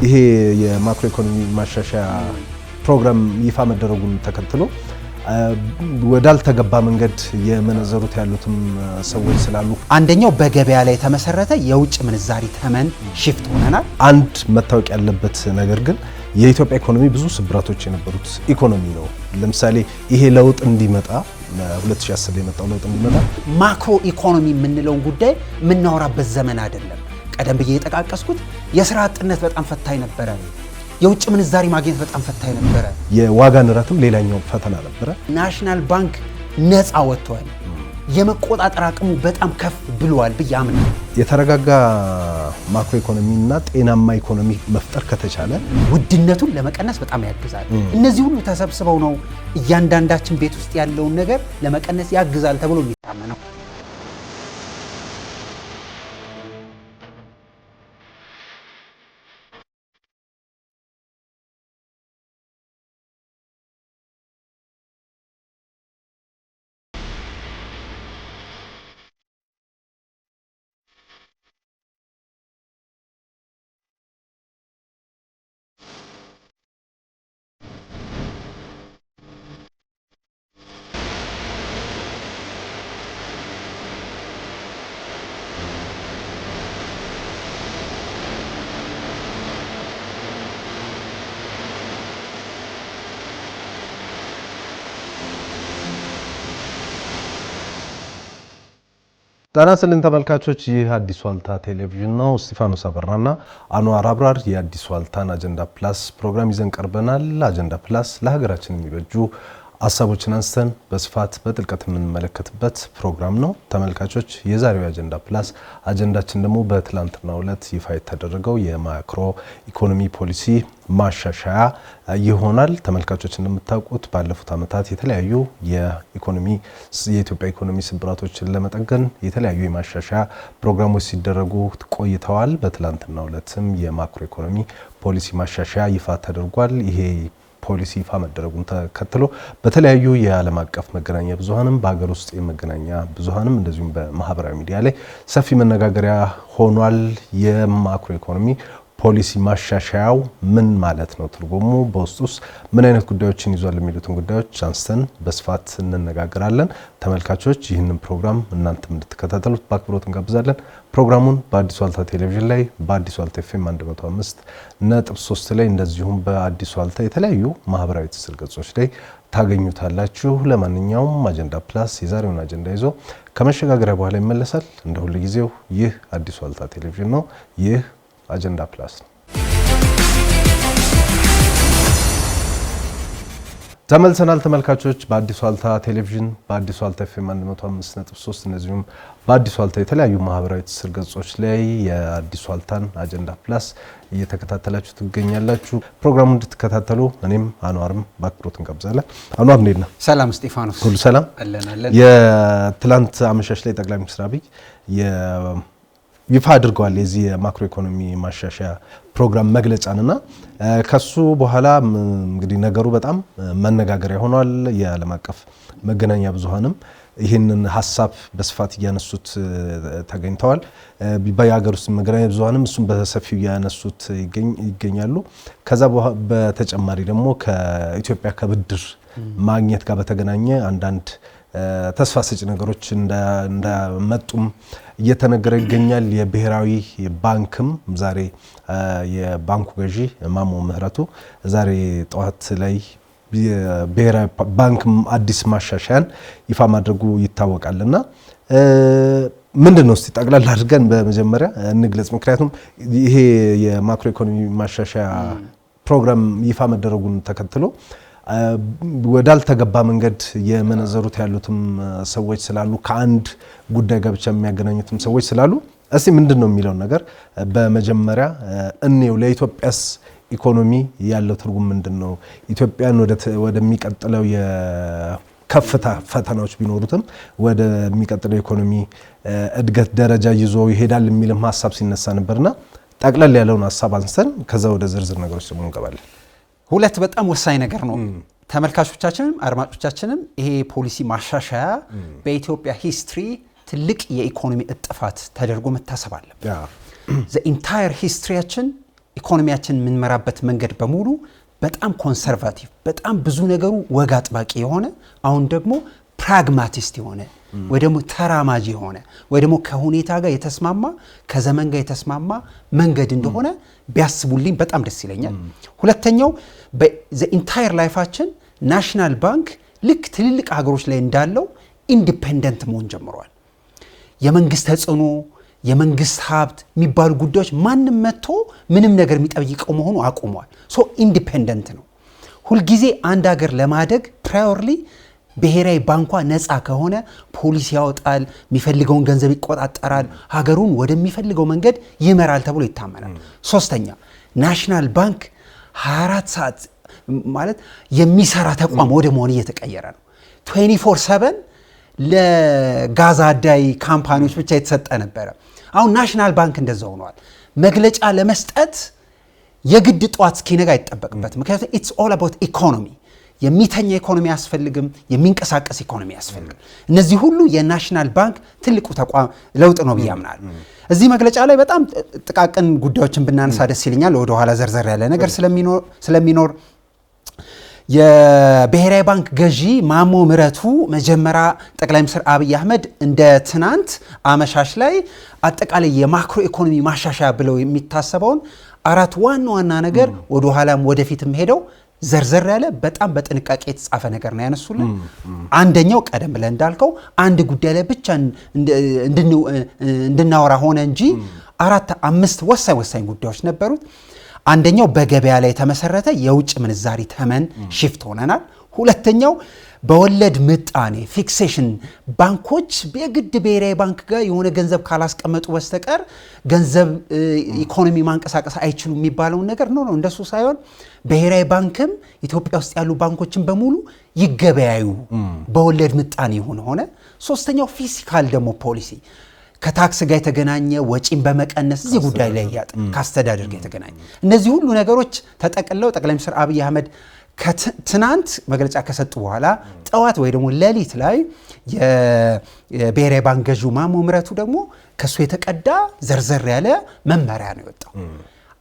ይሄ የማክሮ ኢኮኖሚ ማሻሻያ ፕሮግራም ይፋ መደረጉን ተከትሎ ወዳልተገባ መንገድ የመነዘሩት ያሉትም ሰዎች ስላሉ አንደኛው በገበያ ላይ የተመሰረተ የውጭ ምንዛሪ ተመን ሽፍት ሆነናል። አንድ መታወቅ ያለበት ነገር ግን የኢትዮጵያ ኢኮኖሚ ብዙ ስብራቶች የነበሩት ኢኮኖሚ ነው። ለምሳሌ ይሄ ለውጥ እንዲመጣ 2010 ላይ የመጣው ለውጥ እንዲመጣ ማክሮ ኢኮኖሚ የምንለውን ጉዳይ የምናወራበት ዘመን አይደለም። ቀደም ብዬ የጠቃቀስኩት የስራ አጥነት በጣም ፈታኝ ነበረ። የውጭ ምንዛሪ ማግኘት በጣም ፈታኝ ነበረ። የዋጋ ንረትም ሌላኛው ፈተና ነበረ። ናሽናል ባንክ ነፃ ወጥቷል። የመቆጣጠር አቅሙ በጣም ከፍ ብሏል ብዬ አምናለሁ። የተረጋጋ ማክሮ ኢኮኖሚና ጤናማ ኢኮኖሚ መፍጠር ከተቻለ ውድነቱን ለመቀነስ በጣም ያግዛል። እነዚህ ሁሉ ተሰብስበው ነው እያንዳንዳችን ቤት ውስጥ ያለውን ነገር ለመቀነስ ያግዛል ተብሎ የሚታመነው። ጤና ይስጥልኝ ተመልካቾች፣ ይህ አዲስ ዋልታ ቴሌቪዥን ነው። እስጢፋኖስ አበራና አንዋር አብራር የአዲስ ዋልታን አጀንዳ ፕላስ ፕሮግራም ይዘን ቀርበናል። አጀንዳ ፕላስ ለሀገራችን የሚበጁ ሀሳቦችን አንስተን በስፋት በጥልቀት የምንመለከትበት ፕሮግራም ነው። ተመልካቾች፣ የዛሬው አጀንዳ ፕላስ አጀንዳችን ደግሞ በትላንትናው ዕለት ይፋ የተደረገው የማክሮ ኢኮኖሚ ፖሊሲ ማሻሻያ ይሆናል። ተመልካቾች፣ እንደምታውቁት ባለፉት ዓመታት የተለያዩ የኢትዮጵያ ኢኮኖሚ ስብራቶችን ለመጠገን የተለያዩ የማሻሻያ ፕሮግራሞች ሲደረጉ ቆይተዋል። በትላንትናው ዕለትም የማክሮ ኢኮኖሚ ፖሊሲ ማሻሻያ ይፋ ተደርጓል። ይሄ ፖሊሲ ይፋ መደረጉን ተከትሎ በተለያዩ የዓለም አቀፍ መገናኛ ብዙሃንም በሀገር ውስጥ የመገናኛ ብዙሃንም እንደዚሁም በማህበራዊ ሚዲያ ላይ ሰፊ መነጋገሪያ ሆኗል። የማክሮ ኢኮኖሚ ፖሊሲ ማሻሻያው ምን ማለት ነው? ትርጉሙ በውስጡስ ምን አይነት ጉዳዮችን ይዟል? የሚሉትን ጉዳዮች አንስተን በስፋት እንነጋገራለን። ተመልካቾች፣ ይህንን ፕሮግራም እናንተም እንድትከታተሉት በአክብሮት እንጋብዛለን። ፕሮግራሙን በአዲስ ዋልታ ቴሌቪዥን ላይ በአዲስ ዋልታ ኤፍኤም 105.3 ላይ እንደዚሁም በአዲስ ዋልታ የተለያዩ ማህበራዊ ትስስር ገጾች ላይ ታገኙታላችሁ። ለማንኛውም አጀንዳ ፕላስ የዛሬውን አጀንዳ ይዞ ከመሸጋገሪያ በኋላ ይመለሳል። እንደ ሁሉ ጊዜው ይህ አዲስ ዋልታ ቴሌቪዥን ነው። ይህ አጀንዳ ፕላስ ነው። ተመልሰናል ተመልካቾች። በአዲስ ዋልታ ቴሌቪዥን በአዲስ ዋልታ ኤፍኤም 105.3 እንደዚሁም በአዲስ ዋልታ የተለያዩ ማህበራዊ ትስስር ገጾች ላይ የአዲስ ዋልታን አጀንዳ ፕላስ እየተከታተላችሁ ትገኛላችሁ። ፕሮግራሙን እንድትከታተሉ እኔም አንዋርም በአክብሮት እንጋብዛለን። አንዋር፣ እንዴት ነህ? ሰላም እስጢፋኖስ። ሁሉ ሰላም አለን። የትላንት አመሻሽ ላይ ጠቅላይ ሚኒስትር አብይ ይፋ አድርገዋል የዚህ የማክሮ ኢኮኖሚ ማሻሻያ ፕሮግራም መግለጫንና ከሱ በኋላ እንግዲህ ነገሩ በጣም መነጋገሪያ ሆኗል። የዓለም አቀፍ መገናኛ ብዙሃንም ይህንን ሀሳብ በስፋት እያነሱት ተገኝተዋል። በየሀገር ውስጥ መገናኛ ብዙሃንም እሱም በሰፊው እያነሱት ይገኛሉ። ከዛ በተጨማሪ ደግሞ ከኢትዮጵያ ከብድር ማግኘት ጋር በተገናኘ አንዳንድ ተስፋ ሰጪ ነገሮች እንደመጡም እየተነገረ ይገኛል። የብሔራዊ ባንክም ዛሬ የባንኩ ገዢ ማሞ ምህረቱ ዛሬ ጠዋት ላይ የብሔራዊ ባንክም አዲስ ማሻሻያን ይፋ ማድረጉ ይታወቃልና ምንድነው እስቲ ጠቅላላ አድርገን በመጀመሪያ እንግለጽ። ምክንያቱም ይሄ የማክሮ ኢኮኖሚ ማሻሻያ ፕሮግራም ይፋ መደረጉን ተከትሎ ወዳልተገባ መንገድ የመነዘሩት ያሉትም ሰዎች ስላሉ ከአንድ ጉዳይ ጋር ብቻ የሚያገናኙትም ሰዎች ስላሉ እስቲ ምንድነው የሚለውን ነገር በመጀመሪያ እንየው። ለኢትዮጵያስ ኢኮኖሚ ያለው ትርጉም ምንድነው? ኢትዮጵያን ወደሚቀጥለው የከፍታ ፈተናዎች ቢኖሩትም ወደሚቀጥለው ኢኮኖሚ እድገት ደረጃ ይዞ ይሄዳል የሚልም ሀሳብ ሲነሳ ነበርና ጠቅለል ያለውን ሀሳብ አንስተን ከዛ ወደ ዝርዝር ነገሮች ደግሞ እንገባለን። ሁለት በጣም ወሳኝ ነገር ነው። ተመልካቾቻችንም አድማጮቻችንም ይሄ ፖሊሲ ማሻሻያ በኢትዮጵያ ሂስትሪ ትልቅ የኢኮኖሚ እጥፋት ተደርጎ መታሰብ አለበት። ዘ ኢንታየር ሂስትሪያችን ኢኮኖሚያችን የምንመራበት መንገድ በሙሉ በጣም ኮንሰርቫቲቭ በጣም ብዙ ነገሩ ወግ አጥባቂ የሆነ አሁን ደግሞ ፕራግማቲስት የሆነ ወይ ደግሞ ተራማጅ የሆነ ወይ ደግሞ ከሁኔታ ጋር የተስማማ ከዘመን ጋር የተስማማ መንገድ እንደሆነ ቢያስቡልኝ በጣም ደስ ይለኛል። ሁለተኛው በዘ ኢንታየር ላይፋችን ናሽናል ባንክ ልክ ትልልቅ ሀገሮች ላይ እንዳለው ኢንዲፔንደንት መሆን ጀምሯል። የመንግስት ተጽዕኖ የመንግስት ሀብት የሚባሉ ጉዳዮች ማንም መጥቶ ምንም ነገር የሚጠይቀው መሆኑ አቁሟል። ሶ ኢንዲፔንደንት ነው። ሁልጊዜ አንድ ሀገር ለማደግ ፕራዮርሊ ብሔራዊ ባንኳ ነፃ ከሆነ ፖሊሲ ያወጣል፣ የሚፈልገውን ገንዘብ ይቆጣጠራል፣ ሀገሩን ወደሚፈልገው መንገድ ይመራል ተብሎ ይታመናል። ሶስተኛ ናሽናል ባንክ 24 ሰዓት ማለት የሚሰራ ተቋም ወደ መሆን እየተቀየረ ነው። 24/7 ለጋዛ አዳይ ካምፓኒዎች ብቻ የተሰጠ ነበረ። አሁን ናሽናል ባንክ እንደዛ ሆኗል። መግለጫ ለመስጠት የግድ ጧት እስኪነጋ አይጠበቅበት። ምክንያቱም ኢትስ ኦል አባውት ኢኮኖሚ። የሚተኛ ኢኮኖሚ ያስፈልግም፣ የሚንቀሳቀስ ኢኮኖሚ ያስፈልግም። እነዚህ ሁሉ የናሽናል ባንክ ትልቁ ተቋም ለውጥ ነው ብዬ አምናለሁ። እዚህ መግለጫ ላይ በጣም ጥቃቅን ጉዳዮችን ብናነሳ ደስ ይለኛል። ወደ ኋላ ዘርዘር ያለ ነገር ስለሚኖር የብሔራዊ ባንክ ገዢ ማሞ ምህረቱ መጀመሪያ ጠቅላይ ሚኒስትር አብይ አህመድ እንደ ትናንት አመሻሽ ላይ አጠቃላይ የማክሮ ኢኮኖሚ ማሻሻያ ብለው የሚታሰበውን 4 ዋና ነገር ወደ ኋላም ወደፊትም ሄደው ዘርዘር ያለ በጣም በጥንቃቄ የተጻፈ ነገር ነው ያነሱልን። አንደኛው ቀደም ብለን እንዳልከው አንድ ጉዳይ ላይ ብቻ እንድናወራ ሆነ እንጂ 4-5 ወሳኝ ጉዳዮች ነበሩት። አንደኛው በገበያ ላይ የተመሰረተ የውጭ ምንዛሪ ተመን ሽፍት ሆነናል። ሁለተኛው በወለድ ምጣኔ ፊክሴሽን ባንኮች በግድ ብሔራዊ ባንክ ጋር የሆነ ገንዘብ ካላስቀመጡ በስተቀር ገንዘብ ኢኮኖሚ ማንቀሳቀስ አይችሉም የሚባለውን ነገር ነው እንደሱ ሳይሆን ብሔራዊ ባንክም ኢትዮጵያ ውስጥ ያሉ ባንኮችን በሙሉ ይገበያዩ በወለድ ምጣኔ ሆነ። ሶስተኛው ፊስካል ደግሞ ፖሊሲ ከታክስ ጋር የተገናኘ ወጪን በመቀነስ እዚህ ጉዳይ ላይ ካስተዳደር ጋር የተገናኘ እነዚህ ሁሉ ነገሮች ተጠቅለው ጠቅላይ ሚኒስትር አብይ አህመድ ትናንት መግለጫ ከሰጡ በኋላ ጠዋት ወይ ደግሞ ሌሊት ላይ የብሔራዊ ባንክ ገዢው ማሞ ምህረቱ ደግሞ ከሱ የተቀዳ ዘርዘር ያለ መመሪያ ነው የወጣው።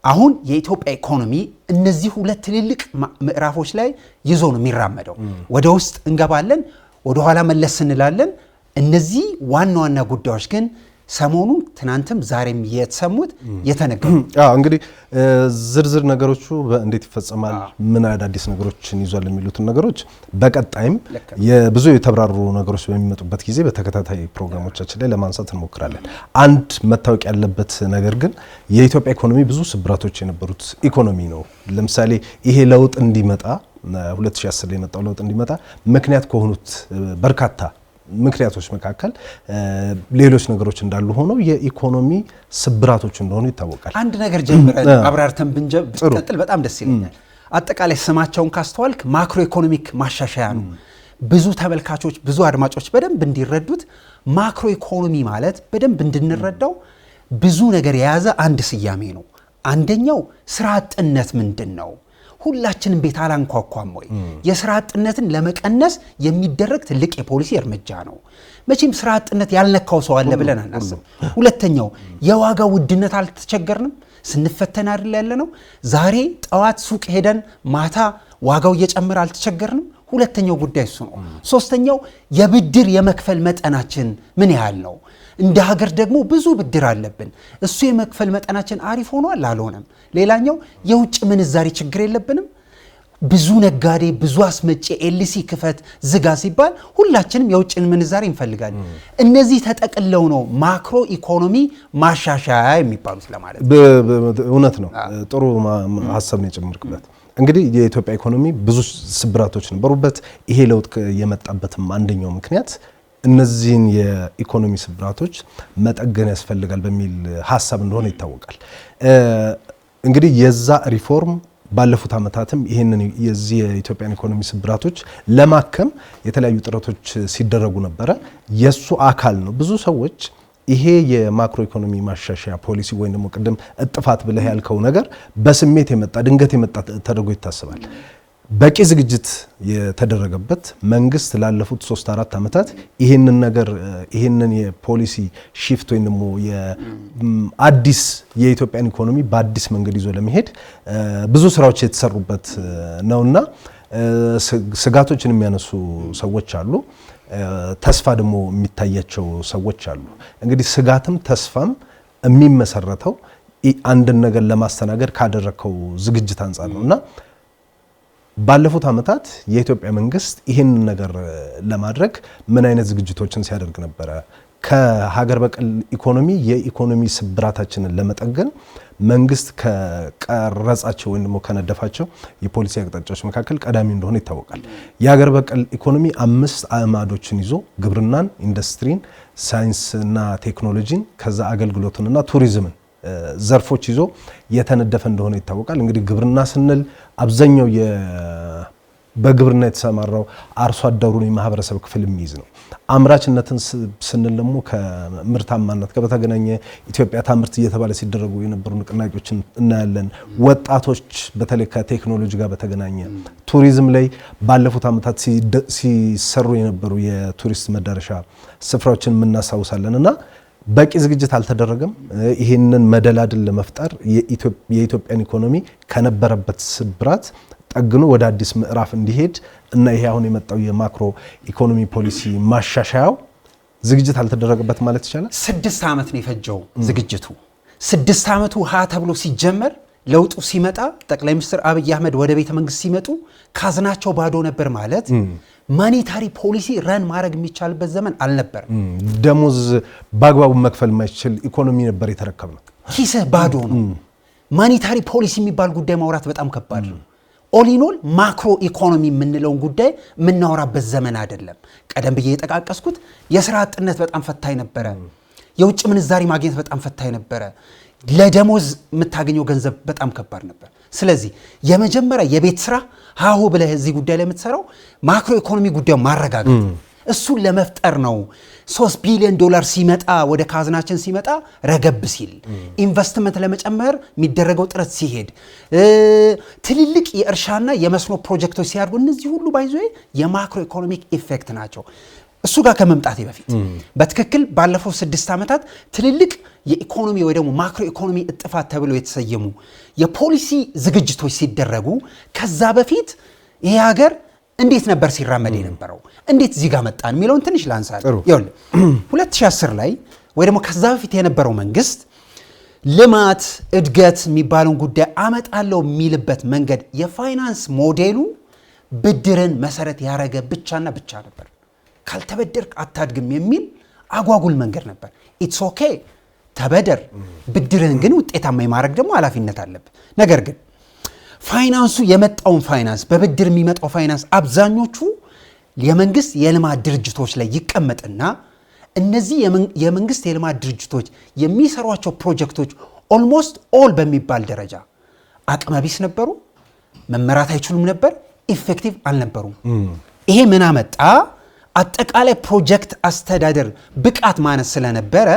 አሁን የኢትዮጵያ ኢኮኖሚ እነዚህ ሁለት ትልልቅ ምዕራፎች ላይ ይዞ ነው የሚራመደው። ወደ ውስጥ እንገባለን፣ ወደ ኋላ መለስ እንላለን። እነዚህ ዋና ጉዳዮች ግን ሰሞኑን ትናንትም ዛሬም የተሰሙት የተነገሩ እንግዲህ ዝርዝር ነገሮቹ እንዴት ይፈጸማል ምን አዳዲስ ነገሮችን ይዟል የሚሉትን ነገሮች በቀጣይም የብዙ የተብራሩ ነገሮች በሚመጡበት ጊዜ በተከታታይ ፕሮግራሞቻችን ላይ ለማንሳት እንሞክራለን። አንድ መታወቅ ያለበት ነገር ግን የኢትዮጵያ ኢኮኖሚ ብዙ ስብራቶች የነበሩት ኢኮኖሚ ነው። ለምሳሌ ይሄ ለውጥ እንዲመጣ 2010 ላይ የመጣው ለውጥ እንዲመጣ ምክንያት ከሆኑት በርካታ ምክንያቶች መካከል ሌሎች ነገሮች እንዳሉ ሆነው የኢኮኖሚ ስብራቶች እንደሆኑ ይታወቃል። አንድ ነገር ጀምረን አብራርተን ብንቀጥል በጣም ደስ ይለኛል። አጠቃላይ ስማቸውን ካስተዋልክ ማክሮ ኢኮኖሚክ ማሻሻያ ነው። ብዙ ተመልካቾች ብዙ አድማጮች በደንብ እንዲረዱት ማክሮ ኢኮኖሚ ማለት በደንብ እንድንረዳው ብዙ ነገር የያዘ አንድ ስያሜ ነው። አንደኛው ስራ አጥነት ምንድን ነው? ሁላችንም ቤት አላንኳኳም ወይ? የስራ አጥነትን ለመቀነስ የሚደረግ ትልቅ የፖሊሲ እርምጃ ነው። መቼም ስራ አጥነት ያልነካው ሰው አለ ብለን አናስብ። ሁለተኛው የዋጋ ውድነት አልተቸገርንም? ስንፈተን አይደል ያለነው? ዛሬ ጠዋት ሱቅ ሄደን ማታ ዋጋው እየጨመረ አልተቸገርንም? ሁለተኛው ጉዳይ እሱ ነው። ሶስተኛው የብድር የመክፈል መጠናችን ምን ያህል ነው? እንደ ሀገር ደግሞ ብዙ ብድር አለብን። እሱ የመክፈል መጠናችን አሪፍ ሆኗል አልሆነም? ሌላኛው የውጭ ምንዛሪ ችግር የለብንም? ብዙ ነጋዴ ብዙ አስመጪ ኤልሲ ክፈት ዝጋ ሲባል ሁላችንም የውጭ ምንዛሪ እንፈልጋለን። እነዚህ ተጠቅለው ነው ማክሮ ኢኮኖሚ ማሻሻያ የሚባሉት ለማለት እውነት ነው። ጥሩ ሐሳብ ነው የጨመርክበት። እንግዲህ የኢትዮጵያ ኢኮኖሚ ብዙ ስብራቶች ነበሩበት። ይሄ ለውጥ የመጣበትም አንደኛው ምክንያት እነዚህን የኢኮኖሚ ስብራቶች መጠገን ያስፈልጋል በሚል ሐሳብ እንደሆነ ይታወቃል። እንግዲህ የዛ ሪፎርም ባለፉት ዓመታትም ይሄንን የዚህ የኢትዮጵያን ኢኮኖሚ ስብራቶች ለማከም የተለያዩ ጥረቶች ሲደረጉ ነበረ። የሱ አካል ነው። ብዙ ሰዎች ይሄ የማክሮ ኢኮኖሚ ማሻሻያ ፖሊሲ ወይም ደግሞ ቅድም እጥፋት ብለህ ያልከው ነገር በስሜት የመጣ ድንገት የመጣ ተደርጎ ይታሰባል። በቂ ዝግጅት የተደረገበት መንግስት ላለፉት 3-4 ዓመታት ይሄንን የፖሊሲ ሺፍት ወይም ደግሞ የአዲስ የኢትዮጵያን ኢኮኖሚ በአዲስ መንገድ ይዞ ለመሄድ ብዙ ስራዎች የተሰሩበት ነውና ስጋቶችን የሚያነሱ ሰዎች አሉ፣ ተስፋ ደግሞ የሚታያቸው ሰዎች አሉ። እንግዲህ ስጋትም ተስፋም የሚመሰረተው አንድን ነገር ለማስተናገድ ካደረከው ዝግጅት አንጻር ነውና ባለፉት ዓመታት የኢትዮጵያ መንግስት ይህንን ነገር ለማድረግ ምን አይነት ዝግጅቶችን ሲያደርግ ነበረ? ከሀገር በቀል ኢኮኖሚ የኢኮኖሚ ስብራታችንን ለመጠገን መንግስት ከቀረጻቸው ወይም ደግሞ ከነደፋቸው የፖሊሲ አቅጣጫዎች መካከል ቀዳሚ እንደሆነ ይታወቃል። የሀገር በቀል ኢኮኖሚ 5 አዕማዶችን ይዞ ግብርናን፣ ኢንዱስትሪን፣ ሳይንስና ቴክኖሎጂን ከዛ አገልግሎትንና ቱሪዝምን ዘርፎች ይዞ የተነደፈ እንደሆነ ይታወቃል። እንግዲህ ግብርና ስንል አብዛኛው በግብርና የተሰማራው አርሶ አደሩን የማህበረሰብ ክፍል የሚይዝ ነው። አምራችነትን ስንል ደግሞ ከምርታማነት ጋር በተገናኘ ኢትዮጵያ ታምርት እየተባለ ሲደረጉ የነበሩ ንቅናቄዎችን እናያለን። ወጣቶች በተለይ ከቴክኖሎጂ ጋር በተገናኘ ቱሪዝም ላይ ባለፉት ዓመታት ሲሰሩ የነበሩ የቱሪስት መዳረሻ ስፍራዎችን የምናስታውሳለን እና በቂ ዝግጅት አልተደረገም። ይህንን መደላድል ለመፍጠር የኢትዮጵያን ኢኮኖሚ ከነበረበት ስብራት ጠግኖ ወደ አዲስ ምዕራፍ እንዲሄድ እና ይሄ አሁን የመጣው የማክሮ ኢኮኖሚ ፖሊሲ ማሻሻያው ዝግጅት አልተደረገበት ማለት ይቻላል። 6 ዓመት ነው የፈጀው ዝግጅቱ። 6 ዓመቱ ተብሎ ሲጀመር ለውጡ ሲመጣ ጠቅላይ ሚኒስትር አብይ አህመድ ወደ ቤተ መንግስት ሲመጡ ካዝናቸው ባዶ ነበር ማለት ማኒታሪ ፖሊሲ ረን ማድረግ የሚቻልበት ዘመን አልነበረም። ደሞዝ በአግባቡ መክፈል የማይችል ኢኮኖሚ ነበር የተረከብነው። ኪስህ ባዶ ነው። ማኒታሪ ፖሊሲ የሚባል ጉዳይ ማውራት በጣም ከባድ ነው። ኦሊኖል ማክሮ ኢኮኖሚ የምንለውን ጉዳይ የምናወራበት ዘመን አይደለም። ቀደም ብዬ የጠቃቀስኩት የስራ አጥነት በጣም ፈታኝ ነበረ። የውጭ ምንዛሪ ማግኘት በጣም ፈታኝ ነበረ። ለደሞዝ የምታገኘው ገንዘብ በጣም ከባድ ነበር። ስለዚህ የመጀመሪያ የቤት ስራ ሃሁ ብለህ እዚህ ጉዳይ ላይ የምትሰራው ማክሮ ኢኮኖሚ ጉዳዩ ማረጋገጥ፣ እሱን ለመፍጠር ነው። $3 ቢሊዮን ሲመጣ ወደ ካዝናችን ሲመጣ ረገብ ሲል ኢንቨስትመንት ለመጨመር የሚደረገው ጥረት ሲሄድ ትልልቅ የእርሻና የመስኖ ፕሮጀክቶች ሲያድጉ እነዚህ ሁሉ ባይዞ የማክሮ ኢኮኖሚክ ኢፌክት ናቸው። እሱ ጋር ከመምጣቴ በፊት በትክክል ባለፈው 6 ዓመታት ትልልቅ የኢኮኖሚ ወይ ደግሞ ማክሮ ኢኮኖሚ እጥፋት ተብሎ የተሰየሙ የፖሊሲ ዝግጅቶች ሲደረጉ ከዛ በፊት ይሄ ሀገር እንዴት ነበር ሲራመድ የነበረው፣ እንዴት እዚህ ጋር መጣን የሚለውን ትንሽ ላንሳል። ይኸውልህ 2010 ላይ ወይ ደግሞ ከዛ በፊት የነበረው መንግስት ልማት እድገት የሚባለውን ጉዳይ አመጣለው የሚልበት መንገድ የፋይናንስ ሞዴሉ ብድርን መሰረት ያረገ ብቻና ብቻ ነበር። ካልተበደርክ አታድግም የሚል አጓጉል መንገድ ነበር። ኢትስ ኦኬ ተበደር፣ ብድርን ግን ውጤታማ የማድረግ ደግሞ ኃላፊነት አለብህ። ነገር ግን ፋይናንሱ የመጣውን ፋይናንስ በብድር የሚመጣው ፋይናንስ አብዛኞቹ የመንግስት የልማት ድርጅቶች ላይ ይቀመጥና እነዚህ የመንግስት የልማት ድርጅቶች የሚሰሯቸው ፕሮጀክቶች ኦልሞስት ኦል በሚባል ደረጃ አቅመቢስ ነበሩ፣ መመራት አይችሉም ነበር፣ ኢፌክቲቭ አልነበሩም። ይሄ ምን አመጣ? አጠቃላይ ፕሮጀክት አስተዳደር ብቃት ማነስ ስለነበረ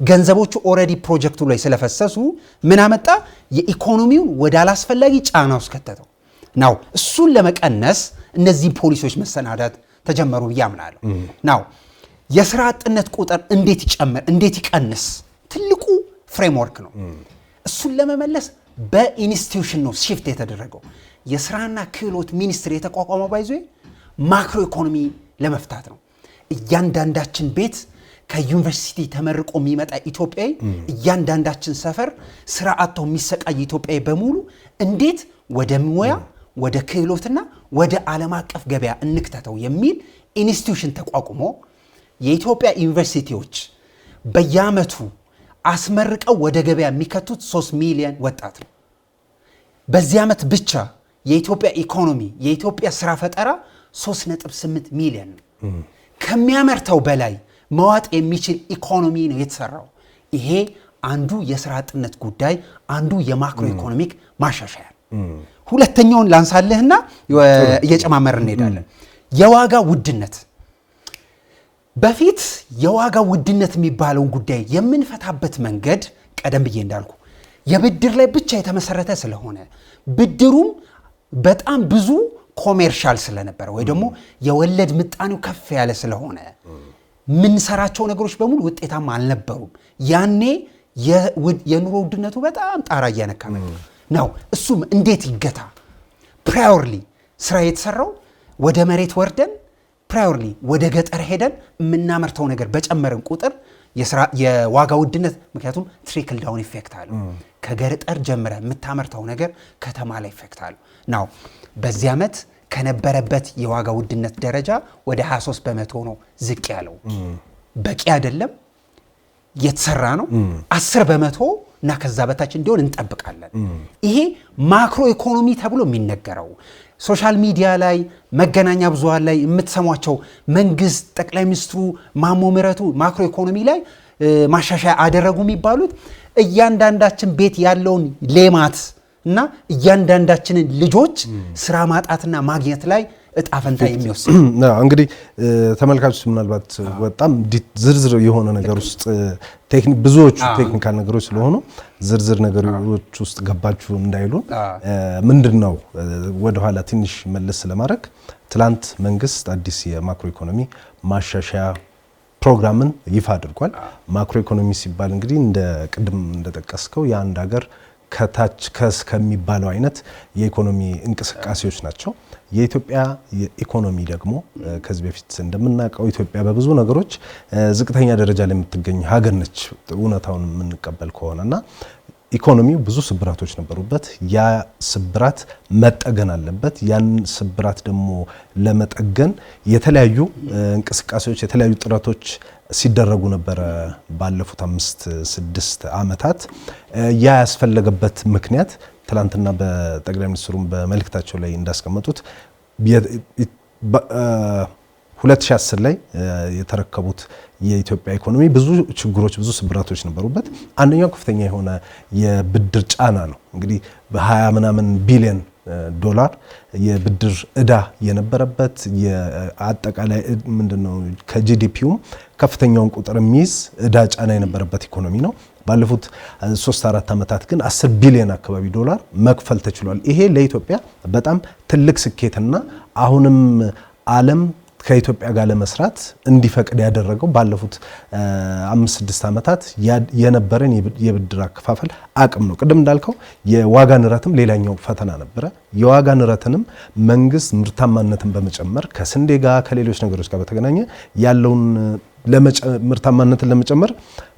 ገንዘቦቹ ኦሬዲ ፕሮጀክቱ ላይ ስለፈሰሱ ምን አመጣ? የኢኮኖሚውን ወደ አላስፈላጊ ጫና ውስጥ ከተተው ናው። እሱን ለመቀነስ እነዚህ ፖሊሲዎች መሰናዳት ተጀመሩ ብዬ አምናለሁ። ናው የስራ አጥነት ቁጥር እንዴት ይጨምር እንዴት ይቀንስ ትልቁ ፍሬምወርክ ነው። እሱን ለመመለስ በኢንስቲትዩሽን ነው shift የተደረገው። የስራና ክህሎት ሚኒስትር የተቋቋመው ባይዞ ማክሮ ኢኮኖሚ ለመፍታት ነው። እያንዳንዳችን ቤት ከዩኒቨርሲቲ ተመርቆ የሚመጣ ኢትዮጵያዊ፣ እያንዳንዳችን ሰፈር ስራ አጥተው የሚሰቃይ ኢትዮጵያዊ በሙሉ እንዴት ወደ ሙያ ወደ ክህሎትና ወደ ዓለም አቀፍ ገበያ እንክተተው የሚል ኢንስቲትዩሽን ተቋቁሞ የኢትዮጵያ ዩኒቨርሲቲዎች በየዓመቱ አስመርቀው ወደ ገበያ የሚከቱት 3 ሚሊዮን ወጣት ነው። በዚህ ዓመት ብቻ የኢትዮጵያ ኢኮኖሚ የኢትዮጵያ ስራ ፈጠራ 3.8 ሚሊዮን ነው። ከሚያመርተው በላይ መዋጥ የሚችል ኢኮኖሚ ነው የተሰራው። ይሄ አንዱ የስራ አጥነት ጉዳይ፣ አንዱ የማክሮ ኢኮኖሚክ ማሻሻያ። ሁለተኛውን ላንሳልህና እየጨማመርን እንሄዳለን። የዋጋ ውድነት። በፊት የዋጋ ውድነት የሚባለውን ጉዳይ የምንፈታበት መንገድ ቀደም ብዬ እንዳልኩ የብድር ላይ ብቻ የተመሰረተ ስለሆነ ብድሩም በጣም ብዙ ኮሜርሻል ስለነበረ ወይ ደግሞ የወለድ ምጣኔው ከፍ ያለ ስለሆነ ምን ሰራቸው ነገሮች በሙሉ ውጤታማ አልነበሩም። ያኔ የኑሮ ውድነቱ በጣም ጣራ እያነካ ነው። እሱም እንዴት ይገታ? ፕራዮርሊ ስራ የተሰራው ወደ መሬት ወርደን ፕራዮርሊ ወደ ገጠር ሄደን የምናመርተው ነገር በጨመርን ቁጥር የዋጋ ውድነት ምክንያቱም ትሪክል ዳውን ኢፌክት አለው። ከገጠር ጀምረ የምታመርተው ነገር ከተማ ላይ ኢፌክት አለው ነው። በዚህ ዓመት ከነበረበት የዋጋ ውድነት ደረጃ ወደ 23% ነው ዝቅ ያለው። በቂ አይደለም፣ የተሰራ ነው። 10% እና ከዛ በታች እንዲሆን እንጠብቃለን። ይሄ ማክሮ ኢኮኖሚ ተብሎ የሚነገረው ሶሻል ሚዲያ ላይ መገናኛ ብዙሃን ላይ የምትሰሟቸው መንግስት ጠቅላይ ሚኒስትሩ ማሞ ምህረቱ ማክሮ ኢኮኖሚ ላይ ማሻሻያ አደረጉ የሚባሉት እያንዳንዳችን ቤት ያለውን ሌማት እና እያንዳንዳችንን ልጆች ስራ ማጣትና ማግኘት ላይ እጣፈንታ የሚወስድ እንግዲህ ተመልካቾች ምናልባት በጣም ዝርዝር የሆነ ነገር ውስጥ ብዙዎቹ ቴክኒካል ነገሮች ስለሆኑ ዝርዝር ነገሮች ውስጥ ገባችሁ እንዳይሉን ምንድነው ወደኋላ ትንሽ መለስ ለማድረግ ትላንት መንግስት አዲስ የማክሮ ኢኮኖሚ ማሻሻያ ፕሮግራምን ይፋ አድርጓል። ማክሮ ኢኮኖሚ ሲባል እንግዲህ እንደ ቅድም እንደጠቀስከው የአንድ ሀገር ከታች ከሚባለው አይነት የኢኮኖሚ እንቅስቃሴዎች ናቸው። የኢትዮጵያ ኢኮኖሚ ደግሞ ከዚህ በፊት እንደምናውቀው ኢትዮጵያ በብዙ ነገሮች ዝቅተኛ ደረጃ ላይ የምትገኝ ሀገር ነች፣ እውነታውን የምንቀበል ከሆነና ኢኮኖሚው ብዙ ስብራቶች ነበሩበት። ያ ስብራት መጠገን አለበት። ያን ስብራት ደግሞ ለመጠገን የተለያዩ እንቅስቃሴዎች የተለያዩ ጥረቶች ሲደረጉ ነበረ ባለፉት 5-6 ዓመታት። ያ ያስፈለገበት ምክንያት ትላንትና በጠቅላይ ሚኒስትሩም በመልእክታቸው ላይ እንዳስቀመጡት 2010 ላይ የተረከቡት የኢትዮጵያ ኢኮኖሚ ብዙ ችግሮች ብዙ ስብራቶች ነበሩበት። አንደኛው ከፍተኛ የሆነ የብድር ጫና ነው። እንግዲህ በ20 ምናምን ቢሊዮን ዶላር የብድር ዕዳ የነበረበት የአጠቃላይ ምንድነው ከጂዲፒው ከፍተኛውን ቁጥር የሚይዝ ዕዳ ጫና የነበረበት ኢኮኖሚ ነው። ባለፉት 3-4 ዓመታት ግን 10 ቢሊዮን አካባቢ ዶላር መክፈል ተችሏል። ይሄ ለኢትዮጵያ በጣም ትልቅ ስኬትና አሁንም ዓለም ከኢትዮጵያ ጋር ለመስራት እንዲፈቅድ ያደረገው ባለፉት 5-6 ዓመታት የነበረን የብድር አከፋፈል አቅም ነው። ቅድም እንዳልከው የዋጋ ንረትም ሌላኛው ፈተና ነበረ። የዋጋ ንረትንም መንግስት ምርታማነትን በመጨመር ከስንዴ ጋር ከሌሎች ነገሮች ጋር በተገናኘ ያለውን ምርታማነትን ለመጨመር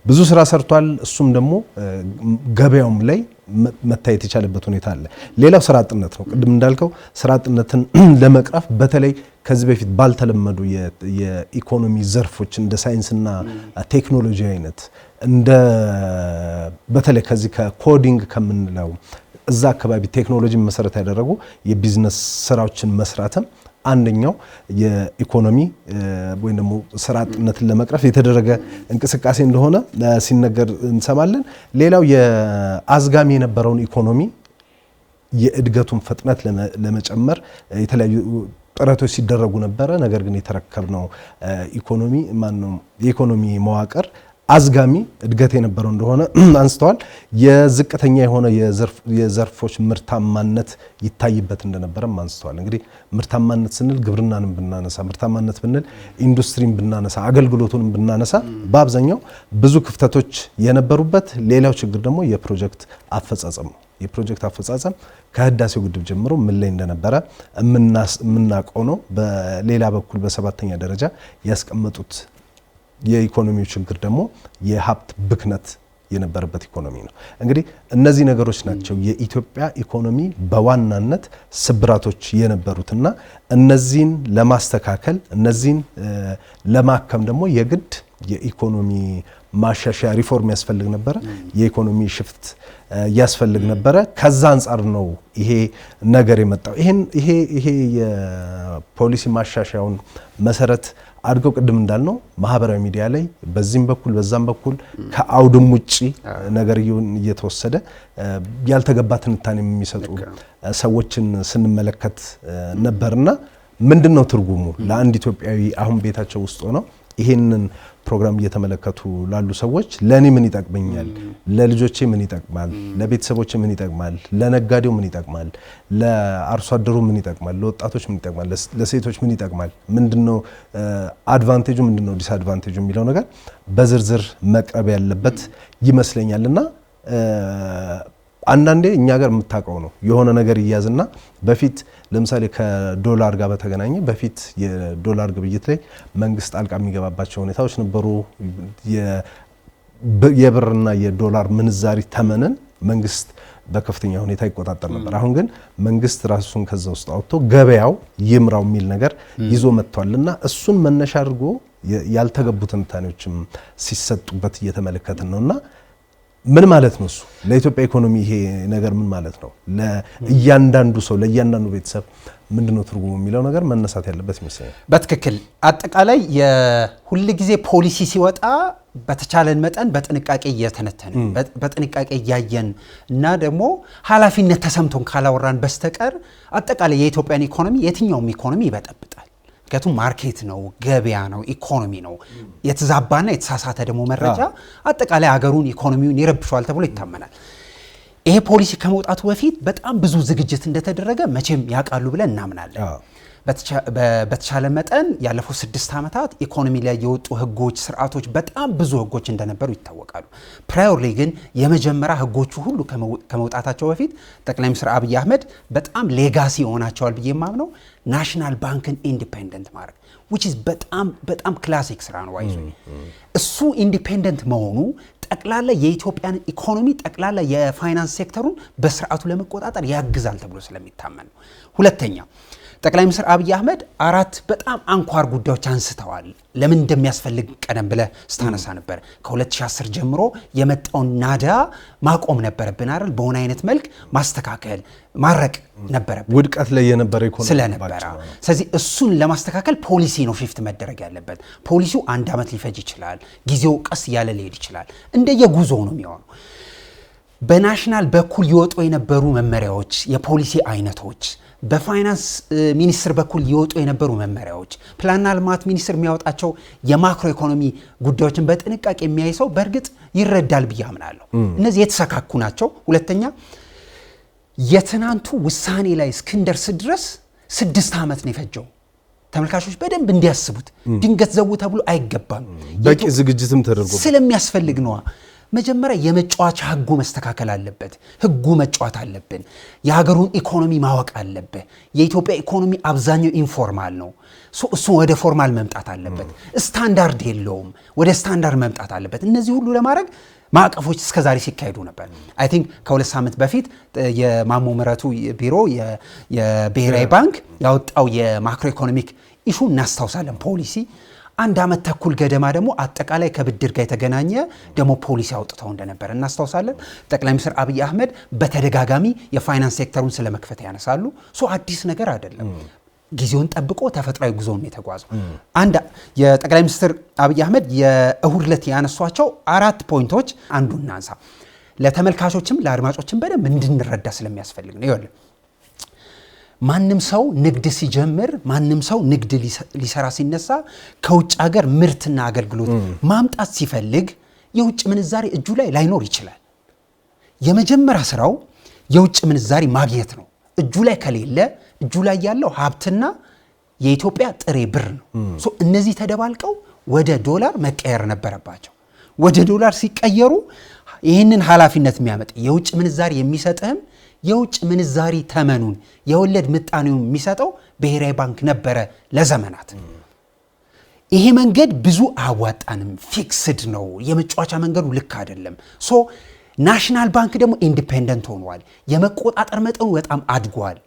ብዙ ስራ ሰርቷል። እሱም ደግሞ ገበያውም ላይ መታየት የቻለበት ሁኔታ አለ። ሌላው ስራ አጥነት ነው። ቅድም እንዳልከው ስራ አጥነትን ለመቅረፍ በተለይ ከዚህ በፊት ባልተለመዱ የኢኮኖሚ ዘርፎች እንደ ሳይንስና ቴክኖሎጂ አይነት በተለይ ከዚህ ከኮዲንግ ከምንለው እዛ አካባቢ ቴክኖሎጂ መሰረት ያደረጉ የቢዝነስ ስራዎችን መስራትም አንደኛው የኢኮኖሚ ወይም ደግሞ ስራ አጥነትን ለመቅረፍ የተደረገ እንቅስቃሴ እንደሆነ ሲነገር እንሰማለን። ሌላው የአዝጋሚ የነበረውን ኢኮኖሚ የእድገቱን ፍጥነት ለመጨመር የተለያዩ ጥረቶች ሲደረጉ ነበረ። ነገር ግን የተረከብነው ኢኮኖሚ የኢኮኖሚ መዋቅር አዝጋሚ እድገት የነበረው እንደሆነ አንስተዋል። የዝቅተኛ የሆነ የዘርፎች ምርታማነት ይታይበት እንደነበረም አንስተዋል። እንግዲህ ምርታማነት ስንል ግብርናንም ብናነሳ፣ ምርታማነት ብንል ኢንዱስትሪን ብናነሳ፣ አገልግሎቱንም ብናነሳ በአብዛኛው ብዙ ክፍተቶች የነበሩበት። ሌላው ችግር ደግሞ የፕሮጀክት አፈጻጸም ነው። የፕሮጀክት አፈጻጸም ከህዳሴው ግድብ ጀምሮ ምን ላይ እንደነበረ የምናውቀው ነው። በሌላ በኩል በሰባተኛ ደረጃ ያስቀመጡት የኢኮኖሚው ችግር ደግሞ የሀብት ብክነት የነበረበት ኢኮኖሚ ነው። እንግዲህ እነዚህ ነገሮች ናቸው የኢትዮጵያ ኢኮኖሚ በዋናነት ስብራቶች የነበሩትና እነዚህን ለማስተካከል እነዚህን ለማከም ደግሞ የግድ የኢኮኖሚ ማሻሻያ ሪፎርም ያስፈልግ ነበረ። የኢኮኖሚ ሽፍት ያስፈልግ ነበረ። ከዛ አንጻር ነው ይሄ ነገር የመጣው። ይሄ የፖሊሲ ማሻሻያውን መሰረት አድርገው ቅድም እንዳልነው ማህበራዊ ሚዲያ ላይ በዚህም በኩል በዛም በኩል ከአውድም ውጪ ነገር እየተወሰደ ያልተገባ ትንታኔ የሚሰጡ ሰዎችን ስንመለከት ነበርና ምንድነው ትርጉሙ ለአንድ ኢትዮጵያዊ አሁን ቤታቸው ውስጥ ሆነው ይሄንን ፕሮግራም እየተመለከቱ ላሉ ሰዎች ለኔ ምን ይጠቅመኛል፣ ለልጆቼ ምን ይጠቅማል፣ ለቤተሰቦቼ ምን ይጠቅማል፣ ለነጋዴው ምን ይጠቅማል፣ ለአርሶ አደሩ ምን ይጠቅማል፣ ለወጣቶች ምን ይጠቅማል፣ ለሴቶች ምን ይጠቅማል፣ ምንድነው አድቫንቴጁ፣ ምንድነው ዲስአድቫንቴጁ የሚለው ነገር በዝርዝር መቅረብ ያለበት ይመስለኛልና አንዳንዴ እኛ ጋር የምታውቀው ነው የሆነ ነገር ይያዝና በፊት ለምሳሌ ከዶላር ጋር በተገናኘ በፊት የዶላር ግብይት ላይ መንግስት ጣልቃ የሚገባባቸው ሁኔታዎች ነበሩ። የብርና የዶላር ምንዛሪ ተመንን መንግስት በከፍተኛ ሁኔታ ይቆጣጠር ነበር። አሁን ግን መንግስት ራሱን ከዛ ውስጥ አውጥቶ ገበያው ይምራው የሚል ነገር ይዞ መጥቷልና እሱን መነሻ አድርጎ ያልተገቡ ትንታኔዎችም ሲሰጡበት እየተመለከትን ነውና ምን ማለት ነው እሱ ለኢትዮጵያ ኢኮኖሚ ይሄ ነገር ምን ማለት ነው? ለእያንዳንዱ ሰው ለእያንዳንዱ ቤተሰብ ምንድነው ትርጉሙ የሚለው ነገር መነሳት ያለበት ይመስለኛል። በትክክል አጠቃላይ የሁሉ ጊዜ ፖሊሲ ሲወጣ በተቻለን መጠን በጥንቃቄ እየተነተነ በጥንቃቄ እያየን እና ደግሞ ኃላፊነት ተሰምቶን ካላወራን በስተቀር አጠቃላይ የኢትዮጵያን ኢኮኖሚ የትኛውም ኢኮኖሚ ይበጠብጣል። ምክንያቱም ማርኬት ነው፣ ገበያ ነው፣ ኢኮኖሚ ነው። የተዛባና የተሳሳተ ደግሞ መረጃ አጠቃላይ ሀገሩን ኢኮኖሚውን ይረብሸዋል ተብሎ ይታመናል። ይሄ ፖሊሲ ከመውጣቱ በፊት በጣም ብዙ ዝግጅት እንደተደረገ መቼም ያውቃሉ ብለን እናምናለን። በተቻለ መጠን ያለፉት 6 ዓመታት ኢኮኖሚ ላይ የወጡ ህጎች፣ ስርዓቶች በጣም ብዙ ህጎች እንደነበሩ ይታወቃሉ። ፕራዮርሊ ግን የመጀመሪያ ህጎቹ ሁሉ ከመውጣታቸው በፊት ጠቅላይ ሚኒስትር አብይ አህመድ በጣም ሌጋሲ ሆናቸዋል ብዬ የማምነው ናሽናል ባንክን ኢንዲፔንደንት ማድረግ which is በጣም ክላሲክ ስራ ነው። አይዞ እሱ ኢንዲፔንደንት መሆኑ ጠቅላላ የኢትዮጵያን ኢኮኖሚ ጠቅላላ የፋይናንስ ሴክተሩን በስርዓቱ ለመቆጣጠር ያግዛል ተብሎ ስለሚታመን ነው። ሁለተኛ ጠቅላይ ሚኒስትር አብይ አህመድ 4 በጣም አንኳር ጉዳዮች አንስተዋል። ለምን እንደሚያስፈልግ ቀደም ብለ ስታነሳ ነበር። ከ2010 ጀምሮ የመጣውን ናዳ ማቆም ነበረብን አይደል? በሆነ አይነት መልክ ማስተካከል ማረቅ ነበረብን። ውድቀት ላይ የነበረ ኢኮኖሚ ስለነበረ ስለዚህ እሱን ለማስተካከል ፖሊሲ ነው ሽፍት መደረግ ያለበት። ፖሊሲው 1 ዓመት ሊፈጅ ይችላል። ጊዜው ቀስ ያለ ሊሄድ ይችላል። እንደየጉዞው ነው የሚሆነው። በናሽናል በኩል ይወጡ የነበሩ መመሪያዎች፣ የፖሊሲ አይነቶች በፋይናንስ ሚኒስትር በኩል ይወጡ የነበሩ መመሪያዎች፣ ፕላንና ልማት ሚኒስትር የሚያወጣቸው የማክሮ ኢኮኖሚ ጉዳዮችን በጥንቃቄ የሚያይ ሰው በእርግጥ ይረዳል ብዬ አምናለሁ። እነዚህ የተሰካኩ ናቸው። ሁለተኛ የትናንቱ ውሳኔ ላይ እስክንደርስ ድረስ 6 ዓመት ነው የፈጀው። ተመልካቾች በደንብ እንዲያስቡት ድንገት ዘው ተብሎ አይገባም። በቂ ዝግጅትም ተደርጎ ስለሚያስፈልግ ነው። መጀመሪያ የመጫወቻ ህጉ መስተካከል አለበት። ህጉ መጫወት አለብን። የሀገሩን ኢኮኖሚ ማወቅ አለበት። የኢትዮጵያ ኢኮኖሚ አብዛኛው ኢንፎርማል ነው። እሱ ወደ ፎርማል መምጣት አለበት። ስታንዳርድ የለውም፣ ወደ ስታንዳርድ መምጣት አለበት። እነዚህ ሁሉ ለማድረግ ማዕቀፎች እስከዛሬ ሲካሄዱ ነበር። አይ ቲንክ ከ2 ሳምንት በፊት የማሞ ምህረቱ ቢሮ የብሔራዊ ባንክ ያወጣው የማክሮ ኢኮኖሚክ ኢሹ እናስታውሳለን። ፖሊሲ 1 ዓመት ተኩል ገደማ ደግሞ አጠቃላይ ከብድር ጋር የተገናኘ ደግሞ ፖሊሲ አውጥተው እንደነበር እናስታውሳለን። ጠቅላይ ሚኒስትር አብይ አህመድ በተደጋጋሚ የፋይናንስ ሴክተሩን ስለመክፈት ያነሳሉ። አዲስ ነገር አይደለም። ጊዜውን ጠብቆ ተፈጥሯዊ ጉዞ ነው የተጓዘው። አንድ የጠቅላይ ሚኒስትር አብይ አህመድ የእሁድ ዕለት ያነሷቸው 4 ፖይንቶች አንዱን እናንሳ። ለተመልካቾችም ለአድማጮችም በደንብ እንድንረዳ ስለሚያስፈልግ ነው። ይኸውልህ ማንም ሰው ንግድ ሲጀምር ማንም ሰው ንግድ ሊሰራ ሲነሳ ከውጭ ሀገር ምርትና አገልግሎት ማምጣት ሲፈልግ የውጭ ምንዛሪ እጁ ላይ ላይኖር ይችላል። የመጀመሪያ ስራው የውጭ ምንዛሪ ማግኘት ነው። እጁ ላይ ከሌለ እጁ ላይ ያለው ሀብትና የኢትዮጵያ ጥሬ ብር ነው። እነዚህ ተደባልቀው ወደ ዶላር መቀየር ነበረባቸው። ወደ ዶላር ሲቀየሩ ይህንን ኃላፊነት የሚያመጣ የውጭ ምንዛሪ የሚሰጥህም የውጭ ምንዛሪ ተመኑን የወለድ ምጣኔውን የሚሰጠው ብሔራዊ ባንክ ነበረ ለዘመናት። ይሄ መንገድ ብዙ አዋጣንም፣ ፊክስድ ነው። የመጫወቻ መንገዱ ልክ አይደለም። ናሽናል ባንክ ደግሞ ኢንዲፔንደንት ሆኗል። የመቆጣጠር መጠኑ በጣም አድጓል።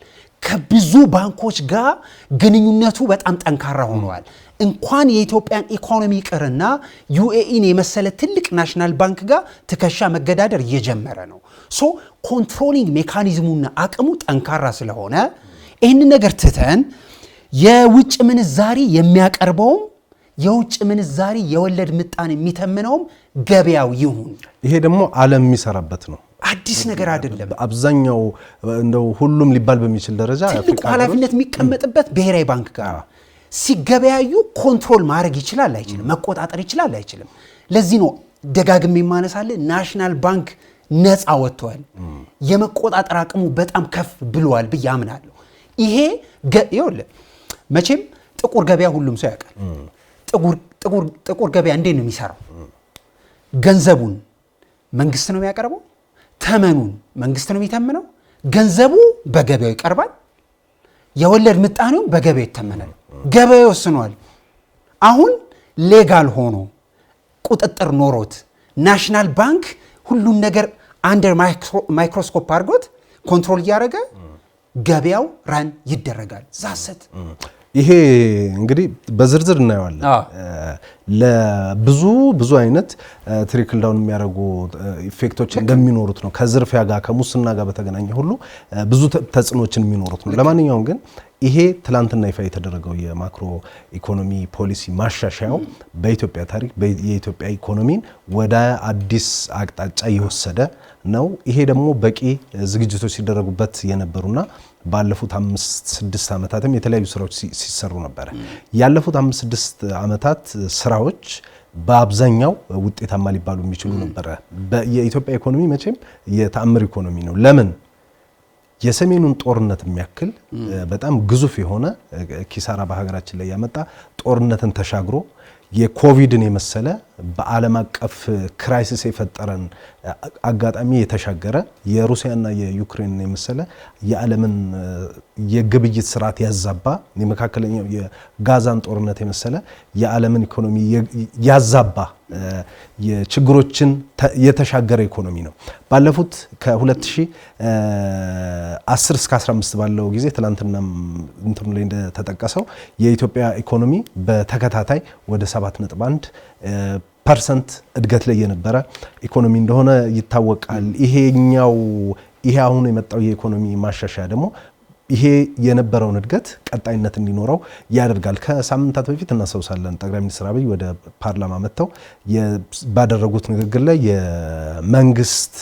ከብዙ ባንኮች ጋር ግንኙነቱ በጣም ጠንካራ ሆኗል። እንኳን የኢትዮጵያን ኢኮኖሚ ቅርና ዩኤኢን የመሰለ ትልቅ ናሽናል ባንክ ጋር ትከሻ መገዳደር እየጀመረ ነው። ኮንትሮሊንግ ሜካኒዝሙና አቅሙ ጠንካራ ስለሆነ ይህንን ነገር ትተን የውጭ ምንዛሪ የሚያቀርበውም የውጭ ምንዛሪ የወለድ ምጣኔ የሚተምነውም ገበያው ይሁን። ይሄ ደግሞ ዓለም የሚሰራበት ነው። አዲስ ነገር አይደለም። አብዛኛው እንደው ሁሉም ሊባል በሚችል ደረጃ ትልቁ ኃላፊነት የሚቀመጥበት ብሔራዊ ባንክ ጋር ሲገበያዩ ኮንትሮል ማድረግ ይችላል አይችልም? መቆጣጠር ይችላል አይችልም? ለዚህ ነው ደጋግሜ የማነሳልህ ናሽናል ባንክ ነፃ ወጥቷል፣ የመቆጣጠር አቅሙ በጣም ከፍ ብሏል ብዬ አምናለሁ። ይሄ ይኸውልህ መቼም ጥቁር ገበያ ሁሉም ሰው ያውቃል። ጥቁር ገበያ እንዴት ነው የሚሰራው? ገንዘቡን መንግስት ነው የሚያቀርበው፣ ተመኑን መንግስት ነው የሚተምነው፣ ገንዘቡ በገበያው ይቀርባል፣ የወለድ ምጣኔው በገበያው ይተመናል፣ ገበያው ወስኗል። አሁን ሌጋል ሆኖ ቁጥጥር ኖሮት ናሽናል ባንክ ሁሉን ነገር አንደር ማይክሮስኮፕ አድርጎት ኮንትሮል እያደረገ ገበያው ራን ይደረጋል። ዛሰት ይሄ እንግዲህ በዝርዝር እናየዋለን። ለብዙ አይነት ትሪክል ዳውን የሚያደርጉ ኢፌክቶች እንደሚኖሩት ነው። ከዝርፊያ ጋር ከሙስና ጋር በተገናኘ ሁሉ ብዙ ተጽዕኖችን የሚኖሩት ነው። ለማንኛውም ግን ይሄ ትላንትና ይፋ የተደረገው የማክሮ ኢኮኖሚ ፖሊሲ ማሻሻያው በኢትዮጵያ ታሪክ የኢትዮጵያ ኢኮኖሚን ወደ አዲስ አቅጣጫ የወሰደ ነው። ይሄ ደግሞ በቂ ዝግጅቶች ሲደረጉበት የነበሩና ባለፉት 5-6 ዓመታትም የተለያዩ ስራዎች ሲሰሩ ነበር። ያለፉት 5-6 ዓመታት ስራዎች በአብዛኛው ውጤታማ ሊባሉ የሚችሉ ነበር። የኢትዮጵያ ኢኮኖሚ መቼም የተአምር ኢኮኖሚ ነው። ለምን? የሰሜኑን ጦርነት የሚያክል በጣም ግዙፍ የሆነ ኪሳራ በሀገራችን ላይ ያመጣ ጦርነትን ተሻግሮ የኮቪድን የመሰለ በዓለም አቀፍ ክራይሲስ የፈጠረን አጋጣሚ የተሻገረ የሩሲያና የዩክሬን የመሰለ የዓለምን የግብይት ስርዓት ያዛባ የመካከለኛው የጋዛን ጦርነት የመሰለ የዓለምን ኢኮኖሚ ያዛባ የችግሮችን የተሻገረ ኢኮኖሚ ነው። ባለፉት ከ2010 እስከ 15 ባለው ጊዜ ትናንትና እንትኑ ላይ እንደተጠቀሰው የኢትዮጵያ ኢኮኖሚ በተከታታይ ወደ 7.1% እድገት ላይ የነበረ ኢኮኖሚ እንደሆነ ይታወቃል። ይሄ አሁን የመጣው የኢኮኖሚ ማሻሻያ ደግሞ ይሄ የነበረውን እድገት ቀጣይነት እንዲኖረው ያደርጋል። ከሳምንታት በፊት እናስታውሳለን ጠቅላይ ሚኒስትር አብይ ወደ ፓርላማ መጥተው ባደረጉት ንግግር ላይ የመንግስት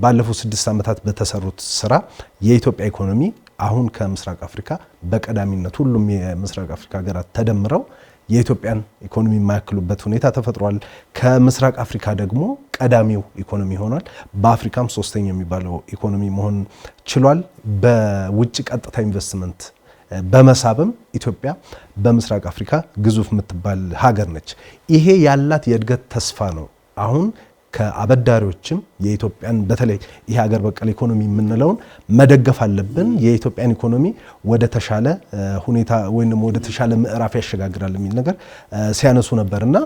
ባለፉት 6 ዓመታት በተሰሩት ስራ የኢትዮጵያ ኢኮኖሚ አሁን ከምስራቅ አፍሪካ በቀዳሚነት ሁሉም የምስራቅ አፍሪካ ሀገራት ተደምረው የኢትዮጵያን ኢኮኖሚ የማያክሉበት ሁኔታ ተፈጥሯል። ከምስራቅ አፍሪካ ደግሞ ቀዳሚው ኢኮኖሚ ሆኗል። በአፍሪካም ሶስተኛ የሚባለው ኢኮኖሚ መሆን ችሏል። በውጭ ቀጥታ ኢንቨስትመንት በመሳብም ኢትዮጵያ በምስራቅ አፍሪካ ግዙፍ የምትባል ሀገር ነች። ይሄ ያላት የእድገት ተስፋ ነው። አሁን ከአበዳሪዎችም የኢትዮጵያን በተለይ ይሄ ሀገር በቀል ኢኮኖሚ የምንለውን መደገፍ አለብን፣ የኢትዮጵያን ኢኮኖሚ ወደ ተሻለ ሁኔታ ወይም ወደ ተሻለ ምዕራፍ ያሸጋግራል የሚል ነገር ሲያነሱ ነበርና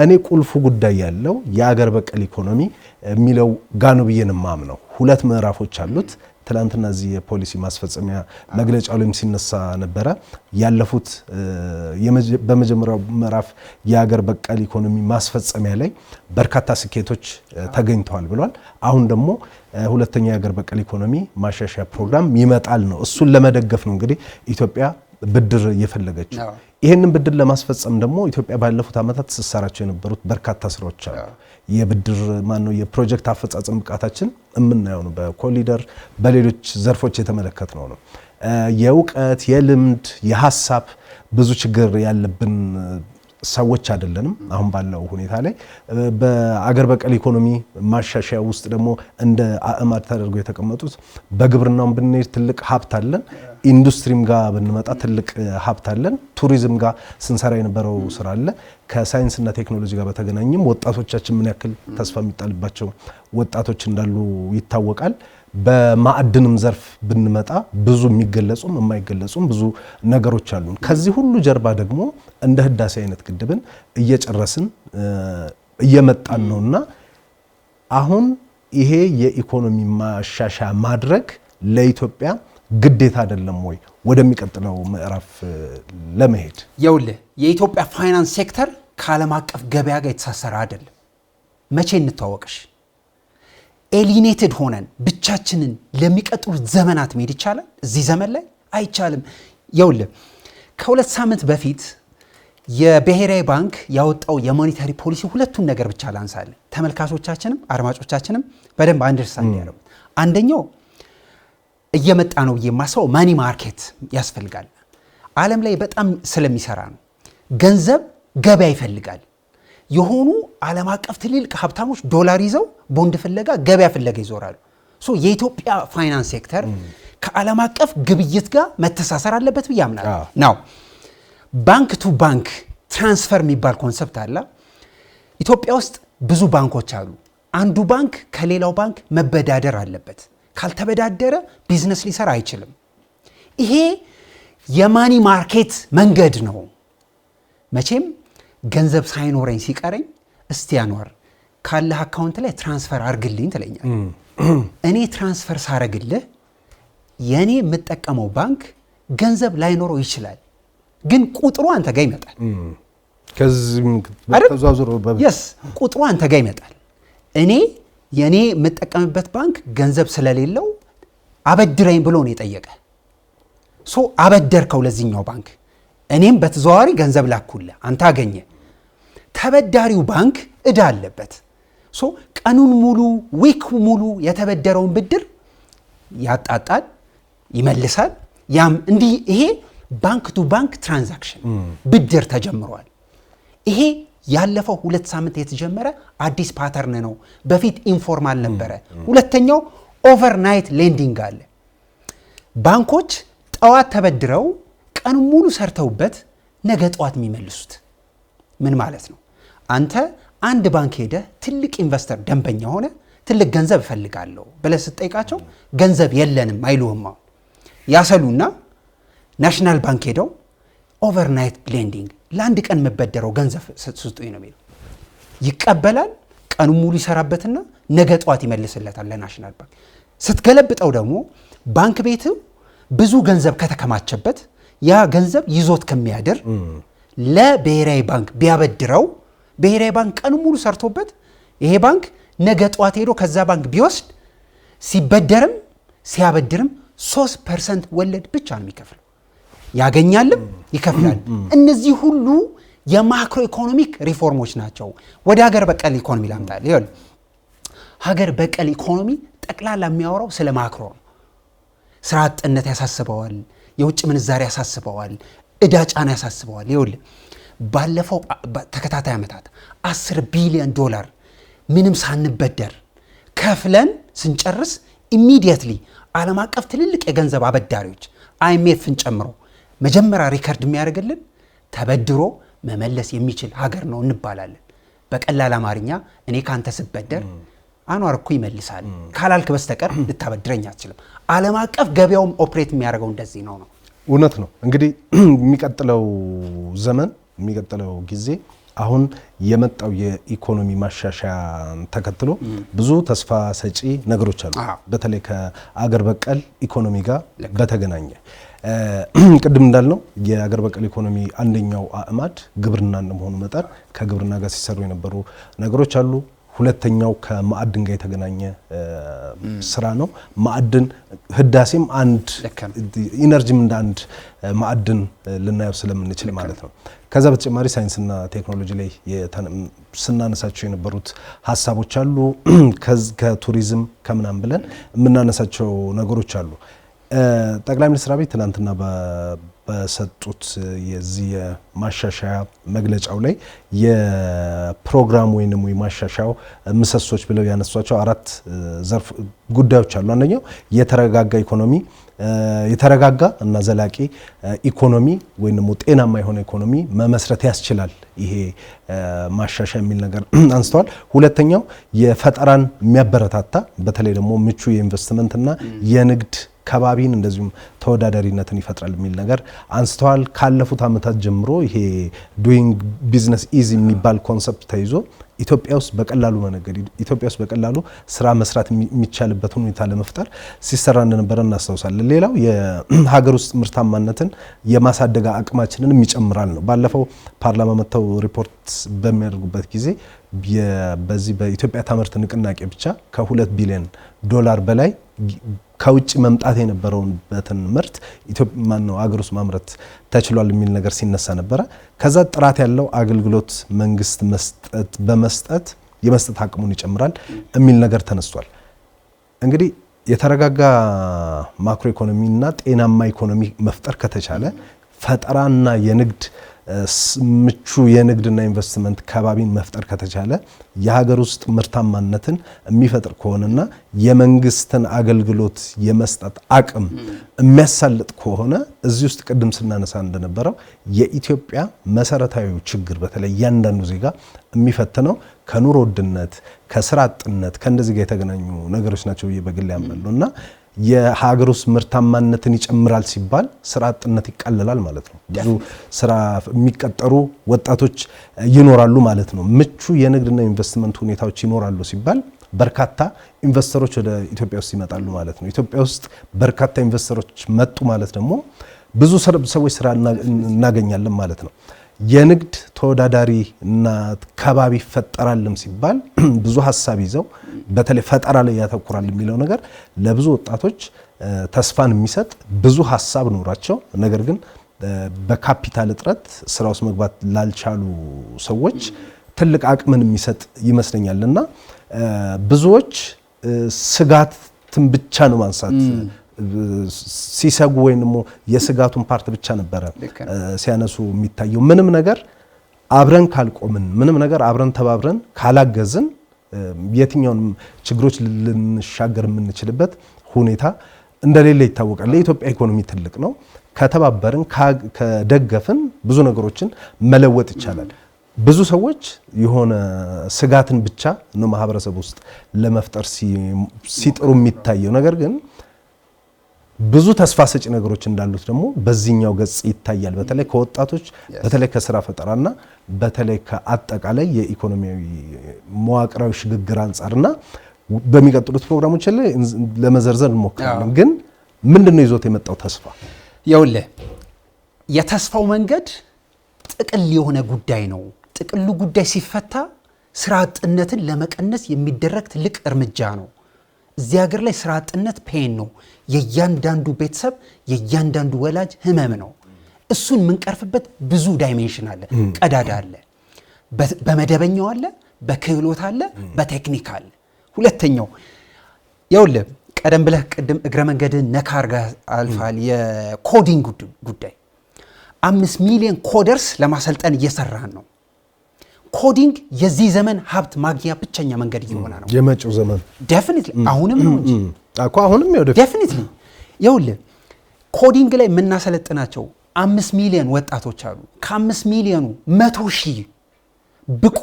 እኔ ቁልፉ ጉዳይ ያለው የሀገር በቀል ኢኮኖሚ የሚለው ጋር ነው ብዬ ነው የማምነው። 2 ምዕራፎች አሉት። ትናንትና እዚህ የፖሊሲ ማስፈጸሚያ መግለጫው ላይም ሲነሳ ነበረ። ያለፉት በመጀመሪያው ምዕራፍ የሀገር በቀል ኢኮኖሚ ማስፈጸሚያ ላይ በርካታ ስኬቶች ተገኝተዋል ብሏል። አሁን ደግሞ ሁለተኛ የሀገር በቀል ኢኮኖሚ ማሻሻያ ፕሮግራም ይመጣል ነው። እሱን ለመደገፍ ነው እንግዲህ ኢትዮጵያ ብድር እየፈለገችው። ይህንን ብድር ለማስፈጸም ደግሞ ኢትዮጵያ ባለፉት ዓመታት ስትሰራቸው የነበሩት በርካታ ስራዎች አሉ። የብድር የፕሮጀክት አፈጻጸም ብቃታችን የምናየው ነው። በኮሊደር በሌሎች ዘርፎች የተመለከትነው ነው። የእውቀት የልምድ የሀሳብ ብዙ ችግር ያለብን ሰዎች አይደለንም። አሁን ባለው ሁኔታ ላይ በአገር በቀል ኢኮኖሚ ማሻሻያ ውስጥ ደግሞ እንደ አእማድ ተደርጎ የተቀመጡት በግብርናውም ብንሄድ ትልቅ ሀብት አለን። ኢንዱስትሪም ጋር ብንመጣ ትልቅ ሀብት አለን። ቱሪዝም ጋር ስንሰራ የነበረው ስራ አለ። ከሳይንስና ቴክኖሎጂ ጋር በተገናኘም ወጣቶቻችን ምን ያክል ተስፋ የሚጣልባቸው ወጣቶች እንዳሉ ይታወቃል። በማዕድንም ዘርፍ ብንመጣ ብዙ የሚገለጹም የማይገለጹም ብዙ ነገሮች አሉ። ከዚህ ሁሉ ጀርባ ደግሞ እንደ ህዳሴ አይነት ግድብን እየጨረስን እየመጣን ነውና አሁን ይሄ የኢኮኖሚ ማሻሻያ ማድረግ ለኢትዮጵያ ግዴታ አይደለም ወይ ወደሚቀጥለው ምዕራፍ ለመሄድ? ይኸውልህ የኢትዮጵያ ፋይናንስ ሴክተር ከዓለም አቀፍ ገበያ ጋር የተሳሰረ አይደለም። መቼ እንተዋወቅሽ? ኤሊኔትድ ሆነን ብቻችንን ለሚቀጥሉት ዘመናት መሄድ ይቻላል? እዚህ ዘመን ላይ አይቻልም። ይኸውልህ ከ2 ሳምንት በፊት የብሔራዊ ባንክ ያወጣው የሞኔታሪ ፖሊሲ ሁለቱን ነገር ብቻ ላንሳለን፣ ተመልካቾቻችንም አድማጮቻችንም በደንብ አንደርስታንድ ያደርጉ። አንደኛው እየመጣ ነው የማስበው ማኒ ማርኬት ያስፈልጋል። ዓለም ላይ በጣም ስለሚሰራ ነው። ገንዘብ ገበያ ይፈልጋል። የሆኑ ዓለም አቀፍ ትልልቅ ሀብታሞች ዶላር ይዘው ቦንድ ፍለጋ ገበያ ፍለጋ ይዞራሉ። የኢትዮጵያ ፋይናንስ ሴክተር ከዓለም አቀፍ ግብይት ጋር መተሳሰር አለበት ብዬ አምናለሁ። ናው ባንክ ቱ ባንክ ትራንስፈር የሚባል ኮንሰፕት አለ። ኢትዮጵያ ውስጥ ብዙ ባንኮች አሉ። አንዱ ባንክ ከሌላው ባንክ መበዳደር አለበት። ካልተበዳደረ ቢዝነስ ሊሰራ አይችልም። ይሄ የማኒ ማርኬት መንገድ ነው። መቼም ገንዘብ ሳይኖረኝ ሲቀረኝ እስቲ ያኗር ካለህ አካውንት ላይ ትራንስፈር አርግልኝ ትለኛል። እኔ ትራንስፈር ሳረግልህ የኔ የምጠቀመው ባንክ ገንዘብ ላይኖረው ይችላል፣ ግን ቁጥሩ አንተ ጋር ይመጣል። ቁጥሩ አንተ ጋር ይመጣል። እኔ የኔ የምጠቀምበት ባንክ ገንዘብ ስለሌለው አበድረኝ ብሎ ነው የጠየቀ። አበደርከው ለዚህኛው ባንክ፣ እኔም በተዘዋዋሪ ገንዘብ ላኩልህ፣ አንተ አገኘ። ተበዳሪው ባንክ እዳ አለበት። ቀኑን ሙሉ ዊክ ሙሉ የተበደረውን ብድር ያጣጣል፣ ይመልሳል። ያም እንዲህ ይሄ ባንክ ቱ ባንክ ትራንዛክሽን ብድር ተጀምሯል። ይሄ ያለፈው 2 ሳምንት የተጀመረ አዲስ ፓተርን ነው። በፊት ኢንፎርማል ነበረ። ሁለተኛው ኦቨርናይት ሌንዲንግ አለ። ባንኮች ጠዋት ተበድረው ቀን ሙሉ ሰርተውበት ነገ ጠዋት የሚመልሱት ምን ማለት ነው? አንተ አንድ ባንክ ሄደ ትልቅ ኢንቨስተር ደንበኛ ሆነ ትልቅ ገንዘብ እፈልጋለሁ ብለህ ስትጠይቃቸው ገንዘብ የለንም አይሉህም። ያሰሉና ናሽናል ባንክ ሄደው ኦቨርናይት ሌንዲንግ ለአንድ ቀን የምበደረው ገንዘብ ስጡኝ ነው የሚለው። ይቀበላል። ቀኑ ሙሉ ይሰራበትና ነገ ጠዋት ይመልስለታል ለናሽናል ባንክ። ስትገለብጠው ደግሞ ባንክ ቤት ብዙ ገንዘብ ከተከማቸበት ያ ገንዘብ ይዞት ከሚያድር ለብሔራዊ ባንክ ቢያበድረው ብሔራዊ ባንክ ቀኑ ሙሉ ሰርቶበት ይሄ ባንክ ነገ ጠዋት ሄዶ ከዛ ባንክ ቢወስድ ሲበደርም ሲያበድርም 3% ወለድ ብቻ ነው የሚከፍለው። ያገኛልም ይከፍላል። እነዚህ ሁሉ የማክሮ ኢኮኖሚክ ሪፎርሞች ናቸው። ወደ ሀገር በቀል ኢኮኖሚ ላምጣል። ይኸውልህ ሀገር በቀል ኢኮኖሚ ጠቅላላ የሚያወራው ስለ ማክሮ ነው። ስራ አጥነት ያሳስበዋል፣ የውጭ ምንዛሪ ያሳስበዋል፣ እዳ ጫና ያሳስበዋል። ይኸውልህ ባለፈው ተከታታይ ዓመታት 10 ቢሊዮን ዶላር ምንም ሳንበደር ከፍለን ስንጨርስ ኢሚዲየትሊ ዓለም አቀፍ ትልልቅ የገንዘብ አበዳሪዎች IMFን ጨምሮ መጀመሪያ ሪከርድ የሚያደርግልን ተበድሮ መመለስ የሚችል ሀገር ነው እንባላለን። በቀላል አማርኛ እኔ ካንተ ስበደር አኗር እኮ ይመልሳል ካላልክ በስተቀር ልታበድረኝ አትችልም። ዓለም አቀፍ ገበያውም ኦፕሬት የሚያደርገው እንደዚህ ነው። እውነት ነው። እንግዲህ የሚቀጥለው ዘመን የሚቀጥለው ጊዜ አሁን የመጣው የኢኮኖሚ ማሻሻያን ተከትሎ ብዙ ተስፋ ሰጪ ነገሮች አሉ። በተለይ ከአገር በቀል ኢኮኖሚ ጋር በተገናኘ ቅድም እንዳልነው የአገር በቀል ኢኮኖሚ አንደኛው አዕማድ ግብርና እንደመሆኑ መጠን ከግብርና ጋር ሲሰሩ የነበሩ ነገሮች አሉ። ሁለተኛው ከማዕድን ጋር የተገናኘ ስራ ነው። ማዕድን ህዳሴም አንድ ኢነርጂም እንደ አንድ ማዕድን ልናየው ስለምንችል ማለት ነው። ከዛ በተጨማሪ ሳይንስና ቴክኖሎጂ ላይ ስናነሳቸው የነበሩት ሀሳቦች አሉ። ከቱሪዝም ከምናም ብለን የምናነሳቸው ነገሮች አሉ። ጠቅላይ ሚኒስትር አብይ ትናንትና በሰጡት የዚህ የማሻሻያ መግለጫው ላይ የፕሮግራሙ ወይም የማሻሻያው ምሰሶች ብለው ያነሷቸው 4 ዘርፍ ጉዳዮች አሉ። አንደኛው የተረጋጋ ኢኮኖሚ፣ የተረጋጋ እና ዘላቂ ኢኮኖሚ ወይም ደግሞ ጤናማ የሆነ ኢኮኖሚ መመስረት ያስችላል ይሄ ማሻሻያ የሚል ነገር አንስተዋል። ሁለተኛው የፈጠራን የሚያበረታታ በተለይ ደግሞ ምቹ የኢንቨስትመንት እና የንግድ ከባቢን እንደዚሁም ተወዳዳሪነትን ይፈጥራል የሚል ነገር አንስተዋል። ካለፉት ዓመታት ጀምሮ ይሄ ዱይንግ ቢዝነስ ኢዚ የሚባል ኮንሰፕት ተይዞ ኢትዮጵያ ውስጥ በቀላሉ መነገድ፣ ኢትዮጵያ ውስጥ በቀላሉ ስራ መስራት የሚቻልበትን ሁኔታ ለመፍጠር ሲሰራ እንደነበረ እናስታውሳለን። ሌላው የሀገር ውስጥ ምርታማነትን የማሳደግ አቅማችንን ይጨምራል ነው። ባለፈው ፓርላማ መጥተው ሪፖርት በሚያደርጉበት ጊዜ በዚህ በኢትዮጵያ ታምርት ንቅናቄ ብቻ ከ2 ቢሊዮን ዶላር በላይ ከውጭ መምጣት የነበረውበትን ምርት ማነው አገር ውስጥ ማምረት ተችሏል የሚል ነገር ሲነሳ ነበረ። ከዛ ጥራት ያለው አገልግሎት መንግስት በመስጠት የመስጠት አቅሙን ይጨምራል የሚል ነገር ተነስቷል። እንግዲህ የተረጋጋ ማክሮ ኢኮኖሚና ጤናማ ኢኮኖሚ መፍጠር ከተቻለ ፈጠራና የንግድ ምቹ የንግድና ኢንቨስትመንት ከባቢን መፍጠር ከተቻለ የሀገር ውስጥ ምርታማነትን የሚፈጥር ከሆነና የመንግስትን አገልግሎት የመስጠት አቅም የሚያሳልጥ ከሆነ እዚህ ውስጥ ቅድም ስናነሳ እንደነበረው የኢትዮጵያ መሰረታዊ ችግር በተለይ እያንዳንዱ ዜጋ የሚፈትነው ከኑሮ ውድነት፣ ከስራ አጥነት ከእንደዚህ ጋር የተገናኙ ነገሮች ናቸው ብዬ በግል ያምናለሁ እና የሀገር ውስጥ ምርታማነትን ይጨምራል ሲባል ስራ አጥነት ይቀለላል ማለት ነው። ብዙ ስራ የሚቀጠሩ ወጣቶች ይኖራሉ ማለት ነው። ምቹ የንግድና ኢንቨስትመንት ሁኔታዎች ይኖራሉ ሲባል በርካታ ኢንቨስተሮች ወደ ኢትዮጵያ ውስጥ ይመጣሉ ማለት ነው። ኢትዮጵያ ውስጥ በርካታ ኢንቨስተሮች መጡ ማለት ደግሞ ብዙ ሰዎች ስራ እናገኛለን ማለት ነው። የንግድ ተወዳዳሪ እና ከባቢ ይፈጠራልም ሲባል ብዙ ሀሳብ ይዘው በተለይ ፈጠራ ላይ ያተኩራል የሚለው ነገር ለብዙ ወጣቶች ተስፋን የሚሰጥ ብዙ ሀሳብ ኖራቸው ነገር ግን በካፒታል እጥረት ስራ ውስጥ መግባት ላልቻሉ ሰዎች ትልቅ አቅምን የሚሰጥ ይመስለኛልና ብዙዎች ስጋትን ብቻ ነው ማንሳት ሲሰጉ ወይም ደግሞ የስጋቱን ፓርት ብቻ ነበረ ሲያነሱ የሚታየው። ምንም ነገር አብረን ካልቆምን፣ ምንም ነገር አብረን ተባብረን ካላገዝን የትኛውንም ችግሮች ልንሻገር የምንችልበት ሁኔታ እንደሌለ ይታወቃል። የኢትዮጵያ ኢኮኖሚ ትልቅ ነው። ከተባበርን ከደገፍን ብዙ ነገሮችን መለወጥ ይቻላል። ብዙ ሰዎች የሆነ ስጋትን ብቻ ነው ማህበረሰብ ውስጥ ለመፍጠር ሲጥሩ የሚታየው ነገር ግን ብዙ ተስፋ ሰጪ ነገሮች እንዳሉት ደግሞ በዚህኛው ገጽ ይታያል። በተለይ ከወጣቶች በተለይ ከስራ ፈጠራና በተለይ ከአጠቃላይ የኢኮኖሚያዊ መዋቅራዊ ሽግግር አንጻርና በሚቀጥሉት ፕሮግራሞች ላይ ለመዘርዘር እንሞክራለን። ግን ምንድነው ይዞት የመጣው ተስፋ? ይኸውልህ የተስፋው መንገድ ጥቅል የሆነ ጉዳይ ነው። ጥቅሉ ጉዳይ ሲፈታ ስራ አጥነትን ለመቀነስ የሚደረግ ትልቅ እርምጃ ነው። እዚህ ሀገር ላይ ስራ አጥነት ፔን ነው። የእያንዳንዱ ቤተሰብ የእያንዳንዱ ወላጅ ህመም ነው። እሱን የምንቀርፍበት ብዙ ዳይሜንሽን አለ፣ ቀዳዳ አለ። በመደበኛው አለ፣ በክህሎት አለ፣ በቴክኒክ አለ። ሁለተኛው ይኸውልህ ቀደም ብለህ ቅድም እግረ መንገድን ነካ አድርገህ አልፋል። የኮዲንግ ጉዳይ 5 ሚሊዮን ኮደርስ ለማሰልጠን እየሰራን ነው። ኮዲንግ የዚህ ዘመን ሀብት ማግኛ ብቸኛ መንገድ እየሆነ ነው። የመጪው ዘመን ዴፊኒትሊ አሁንም ነው እንጂ አሁንም ነው ዴፊኒትሊ። ይኸውልህ ኮዲንግ ላይ የምናሰለጥናቸው 5 ሚሊዮን ወጣቶች አሉ። ከ5 ሚሊዮኑ 100,000 ብቁ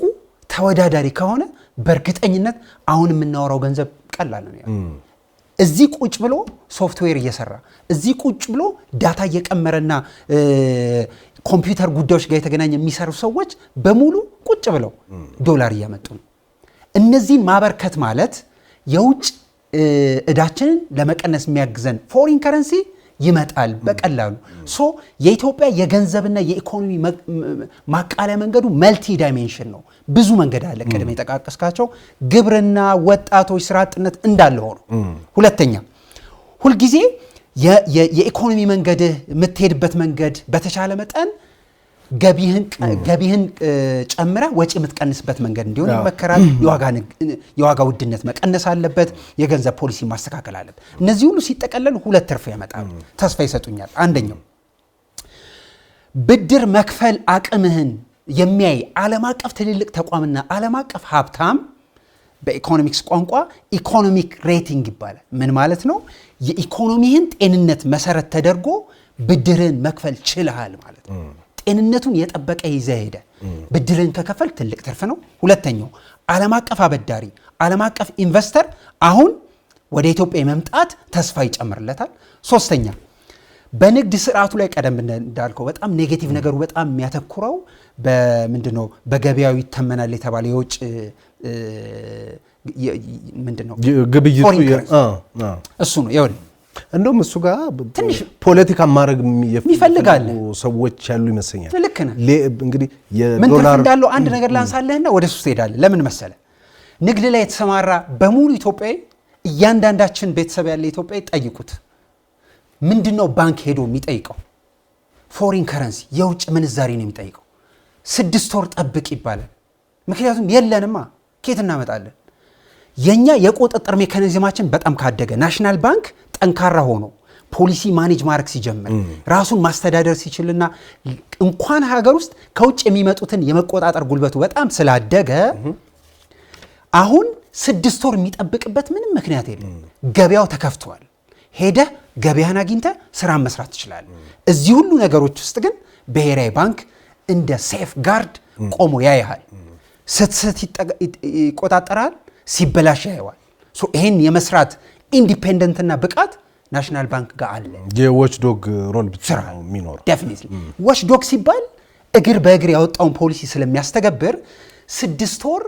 ተወዳዳሪ ከሆነ በእርግጠኝነት አሁን የምናወራው ገንዘብ ቀላል ነው። እዚህ ቁጭ ብሎ ሶፍትዌር እየሰራ እዚህ ቁጭ ብሎ ዳታ እየቀመረና ኮምፒውተር ጉዳዮች ጋር የተገናኘ የሚሰሩ ሰዎች በሙሉ ቁጭ ብለው ዶላር እያመጡ ነው። እነዚህን ማበርከት ማለት የውጭ እዳችንን ለመቀነስ የሚያግዘን ፎሪን ከረንሲ ይመጣል በቀላሉ። ሶ የኢትዮጵያ የገንዘብና የኢኮኖሚ ማቃለያ መንገዱ መልቲ ዳይሜንሽን ነው። ብዙ መንገድ አለ። ቀደም የጠቃቀስካቸው ግብርና፣ ወጣቶች፣ ስራ አጥነት እንዳለ ሆኖ ሁለተኛ ሁልጊዜ የኢኮኖሚ መንገድ የምትሄድበት መንገድ በተቻለ መጠን ገቢህን ጨምረ ወጪ የምትቀንስበት መንገድ እንዲሆን ይመከራል። የዋጋ ውድነት መቀነስ አለበት። የገንዘብ ፖሊሲ ማስተካከል አለበት። እነዚህ ሁሉ ሲጠቀለሉ ሁለት ትርፍ ያመጣሉ፣ ተስፋ ይሰጡኛል። አንደኛው ብድር መክፈል አቅምህን የሚያይ ዓለም አቀፍ ትልልቅ ተቋምና ዓለም አቀፍ ሀብታም በኢኮኖሚክስ ቋንቋ ኢኮኖሚክ ሬቲንግ ይባላል። ምን ማለት ነው? የኢኮኖሚህን ጤንነት መሰረት ተደርጎ ብድርን መክፈል ችልሃል ማለት ነው። ጤንነቱን የጠበቀ ይዘህ ሄደ ብድርን ከከፈል ትልቅ ትርፍ ነው። ሁለተኛው ዓለም አቀፍ አበዳሪ፣ ዓለም አቀፍ ኢንቨስተር አሁን ወደ ኢትዮጵያ የመምጣት ተስፋ ይጨምርለታል። ሶስተኛ በንግድ ስርዓቱ ላይ ቀደም እንዳልከው በጣም ኔጌቲቭ ነገሩ በጣም የሚያተኩረው በምንድነው በገበያው ይተመናል የተባለ የውጭ ምንድነው ግብይቱ እሱ ነው። ይኸውልህ እንደውም እሱ ጋር ትንሽ ፖለቲካ ማድረግ የሚፈልጋሉ ሰዎች ያሉ ይመስለኛል። ልክ ነህ። እንግዲህ ምን ትርፍ እንዳለው አንድ ነገር ላንሳለህና ወደ እሱ ትሄዳለህ። ለምን መሰለ? ንግድ ላይ የተሰማራ በሙሉ ኢትዮጵያዊ፣ እያንዳንዳችን ቤተሰብ ያለ ኢትዮጵያዊ ጠይቁት። ምንድነው ባንክ ሄዶ የሚጠይቀው? ፎሪን ከረንሲ የውጭ ምንዛሪ ነው የሚጠይቀው። 6 ወር ጠብቅ ይባላል። ምክንያቱም የለንማ፣ ኬት እናመጣለን? የኛ የቁጥጥር ሜካኒዝማችን በጣም ካደገ ናሽናል ባንክ ጠንካራ ሆኖ ፖሊሲ ማኔጅ ማድረግ ሲጀምር ራሱን ማስተዳደር ሲችልና እንኳን ሀገር ውስጥ ከውጭ የሚመጡትን የመቆጣጠር ጉልበቱ በጣም ስላደገ አሁን 6 ወር የሚጠብቅበት ምንም ምክንያት የለም። ገበያው ተከፍቷል። ሄደህ ገበያን አግኝተህ ስራ መስራት ትችላለህ። እዚህ ሁሉ ነገሮች ውስጥ ግን ብሔራዊ ባንክ እንደ ሴፍ ጋርድ ቆሞ ያያል። ስትስት ይቆጣጠራል፣ ሲበላሽ ያየዋል። ይህን የመስራት ኢንዲፔንደንትና ብቃት ናሽናል ባንክ ጋር አለ። የዎችዶግ ሮል ብቻ ነው የሚኖረው። ዴፊኒትሊ ዎችዶግ ሲባል እግር በእግር ያወጣውን ፖሊሲ ስለሚያስተገብር 6 ወር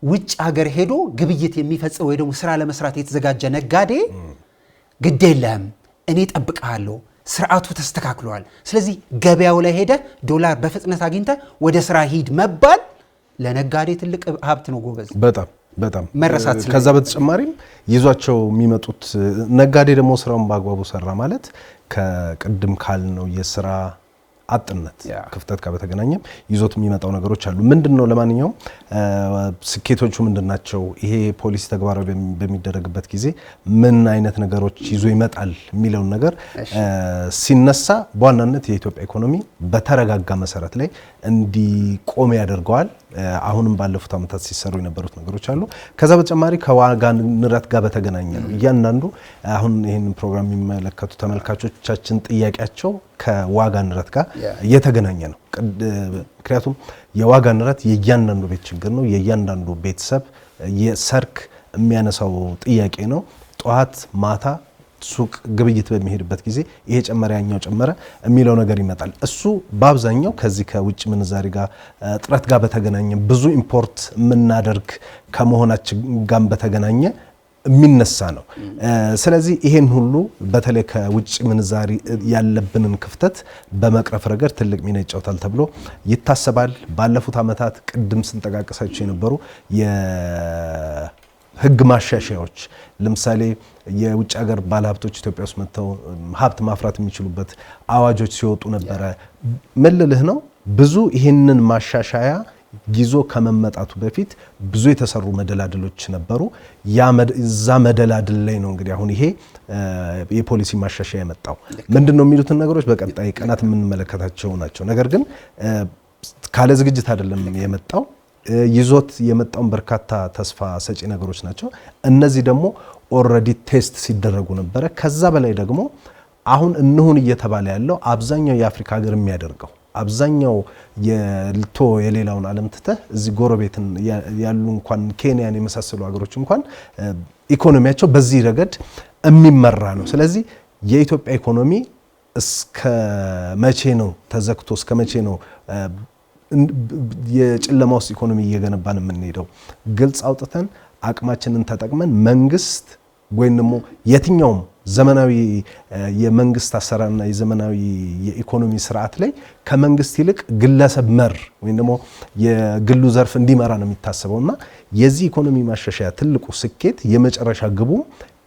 ውጭ ሀገር ሄዶ ግብይት የሚፈጽም ወይ ደግሞ ስራ ለመስራት የተዘጋጀ ነጋዴ ግድ የለህም እኔ ጠብቀሃለሁ፣ ስርዓቱ ተስተካክሏል፣ ስለዚህ ገበያው ላይ ሄደ ዶላር በፍጥነት አግኝተ ወደ ስራ ሂድ መባል ለነጋዴ ትልቅ ሀብት ነው ጎበዝ። በጣም መረሳት። ከዛ በተጨማሪም ይዟቸው የሚመጡት ነጋዴ ደግሞ ስራውን በአግባቡ ሰራ ማለት ከቅድም ካልነው የስራ አጥነት ክፍተት ጋር በተገናኘም ይዞት የሚመጣው ነገሮች አሉ። ምንድነው? ለማንኛውም ስኬቶቹ ምንድናቸው? ይሄ ፖሊሲ ተግባራዊ በሚደረግበት ጊዜ ምን አይነት ነገሮች ይዞ ይመጣል የሚለውን ነገር ሲነሳ በዋናነት የኢትዮጵያ ኢኮኖሚ በተረጋጋ መሰረት ላይ እንዲቆም ያደርገዋል። አሁንም ባለፉት ዓመታት ሲሰሩ የነበሩት ነገሮች አሉ። ከዛ በተጨማሪ ከዋጋ ንረት ጋር በተገናኘ ነው። እያንዳንዱ አሁን ይህንን ፕሮግራም የሚመለከቱ ተመልካቾቻችን ጥያቄያቸው ከዋጋ ንረት ጋር እየተገናኘ ነው። ምክንያቱም የዋጋ ንረት የእያንዳንዱ ቤት ችግር ነው። የእያንዳንዱ ቤተሰብ የሰርክ የሚያነሳው ጥያቄ ነው። ጠዋት ማታ ሱቅ ግብይት በሚሄድበት ጊዜ ይሄ ጨመረ ያኛው ጨመረ የሚለው ነገር ይመጣል። እሱ በአብዛኛው ከዚህ ከውጭ ምንዛሪ ጋር ጥረት ጋር በተገናኘ ብዙ ኢምፖርት የምናደርግ ከመሆናችን ጋር በተገናኘ የሚነሳ ነው። ስለዚህ ይሄን ሁሉ በተለይ ከውጭ ምንዛሪ ያለብንን ክፍተት በመቅረፍ ረገድ ትልቅ ሚና ይጫወታል ተብሎ ይታሰባል። ባለፉት ዓመታት ቅድም ስንጠቃቀሳቸው የነበሩ ህግ ማሻሻያዎች ለምሳሌ የውጭ ሀገር ባለሀብቶች ኢትዮጵያ ውስጥ መጥተው ሀብት ማፍራት የሚችሉበት አዋጆች ሲወጡ ነበረ። ምልልህ ነው ብዙ ይህንን ማሻሻያ ይዞ ከመመጣቱ በፊት ብዙ የተሰሩ መደላድሎች ነበሩ። ዛ መደላድል ላይ ነው እንግዲህ አሁን ይሄ የፖሊሲ ማሻሻያ የመጣው። ምንድነው የሚሉትን ነገሮች በቀጣይ ቀናት የምንመለከታቸው ናቸው። ነገር ግን ካለ ዝግጅት አይደለም የመጣው። ይዞት የመጣውን በርካታ ተስፋ ሰጪ ነገሮች ናቸው። እነዚህ ደግሞ ኦልሬዲ ቴስት ሲደረጉ ነበረ። ከዛ በላይ ደግሞ አሁን እንሁን እየተባለ ያለው አብዛኛው የአፍሪካ ሀገር የሚያደርገው አብዛኛው የሌላውን ዓለም ትተህ እዚህ ጎረቤትን ያሉ እንኳን ኬንያን የመሳሰሉ ሀገሮች እንኳን ኢኮኖሚያቸው በዚህ ረገድ የሚመራ ነው። ስለዚህ የኢትዮጵያ ኢኮኖሚ እስከ መቼ ነው ተዘግቶ እስከ መቼ ነው የጨለማ ውስጥ ኢኮኖሚ እየገነባን የምንሄደው? ግልጽ አውጥተን አቅማችንን ተጠቅመን መንግስት ወይም ደግሞ የትኛውም ዘመናዊ የመንግስት አሰራርና የዘመናዊ የኢኮኖሚ ስርዓት ላይ ከመንግስት ይልቅ ግለሰብ መር ወይም ደግሞ የግሉ ዘርፍ እንዲመራ ነው የሚታሰበውና የዚህ ኢኮኖሚ ማሻሻያ ትልቁ ስኬት የመጨረሻ ግቡ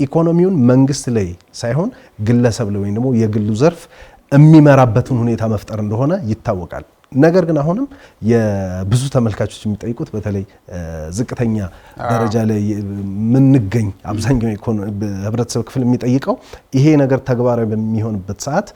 ኢኮኖሚውን መንግስት ላይ ሳይሆን ግለሰብ ላይ ወይም ደግሞ የግሉ ዘርፍ የሚመራበትን ሁኔታ መፍጠር እንደሆነ ይታወቃል። ነገር ግን አሁንም የብዙ ተመልካቾች የሚጠይቁት በተለይ ዝቅተኛ ደረጃ ላይ የምንገኝ አብዛኛው ህብረተሰብ ክፍል የሚጠይቀው ይሄ ነገር ተግባራዊ በሚሆንበት ሰዓት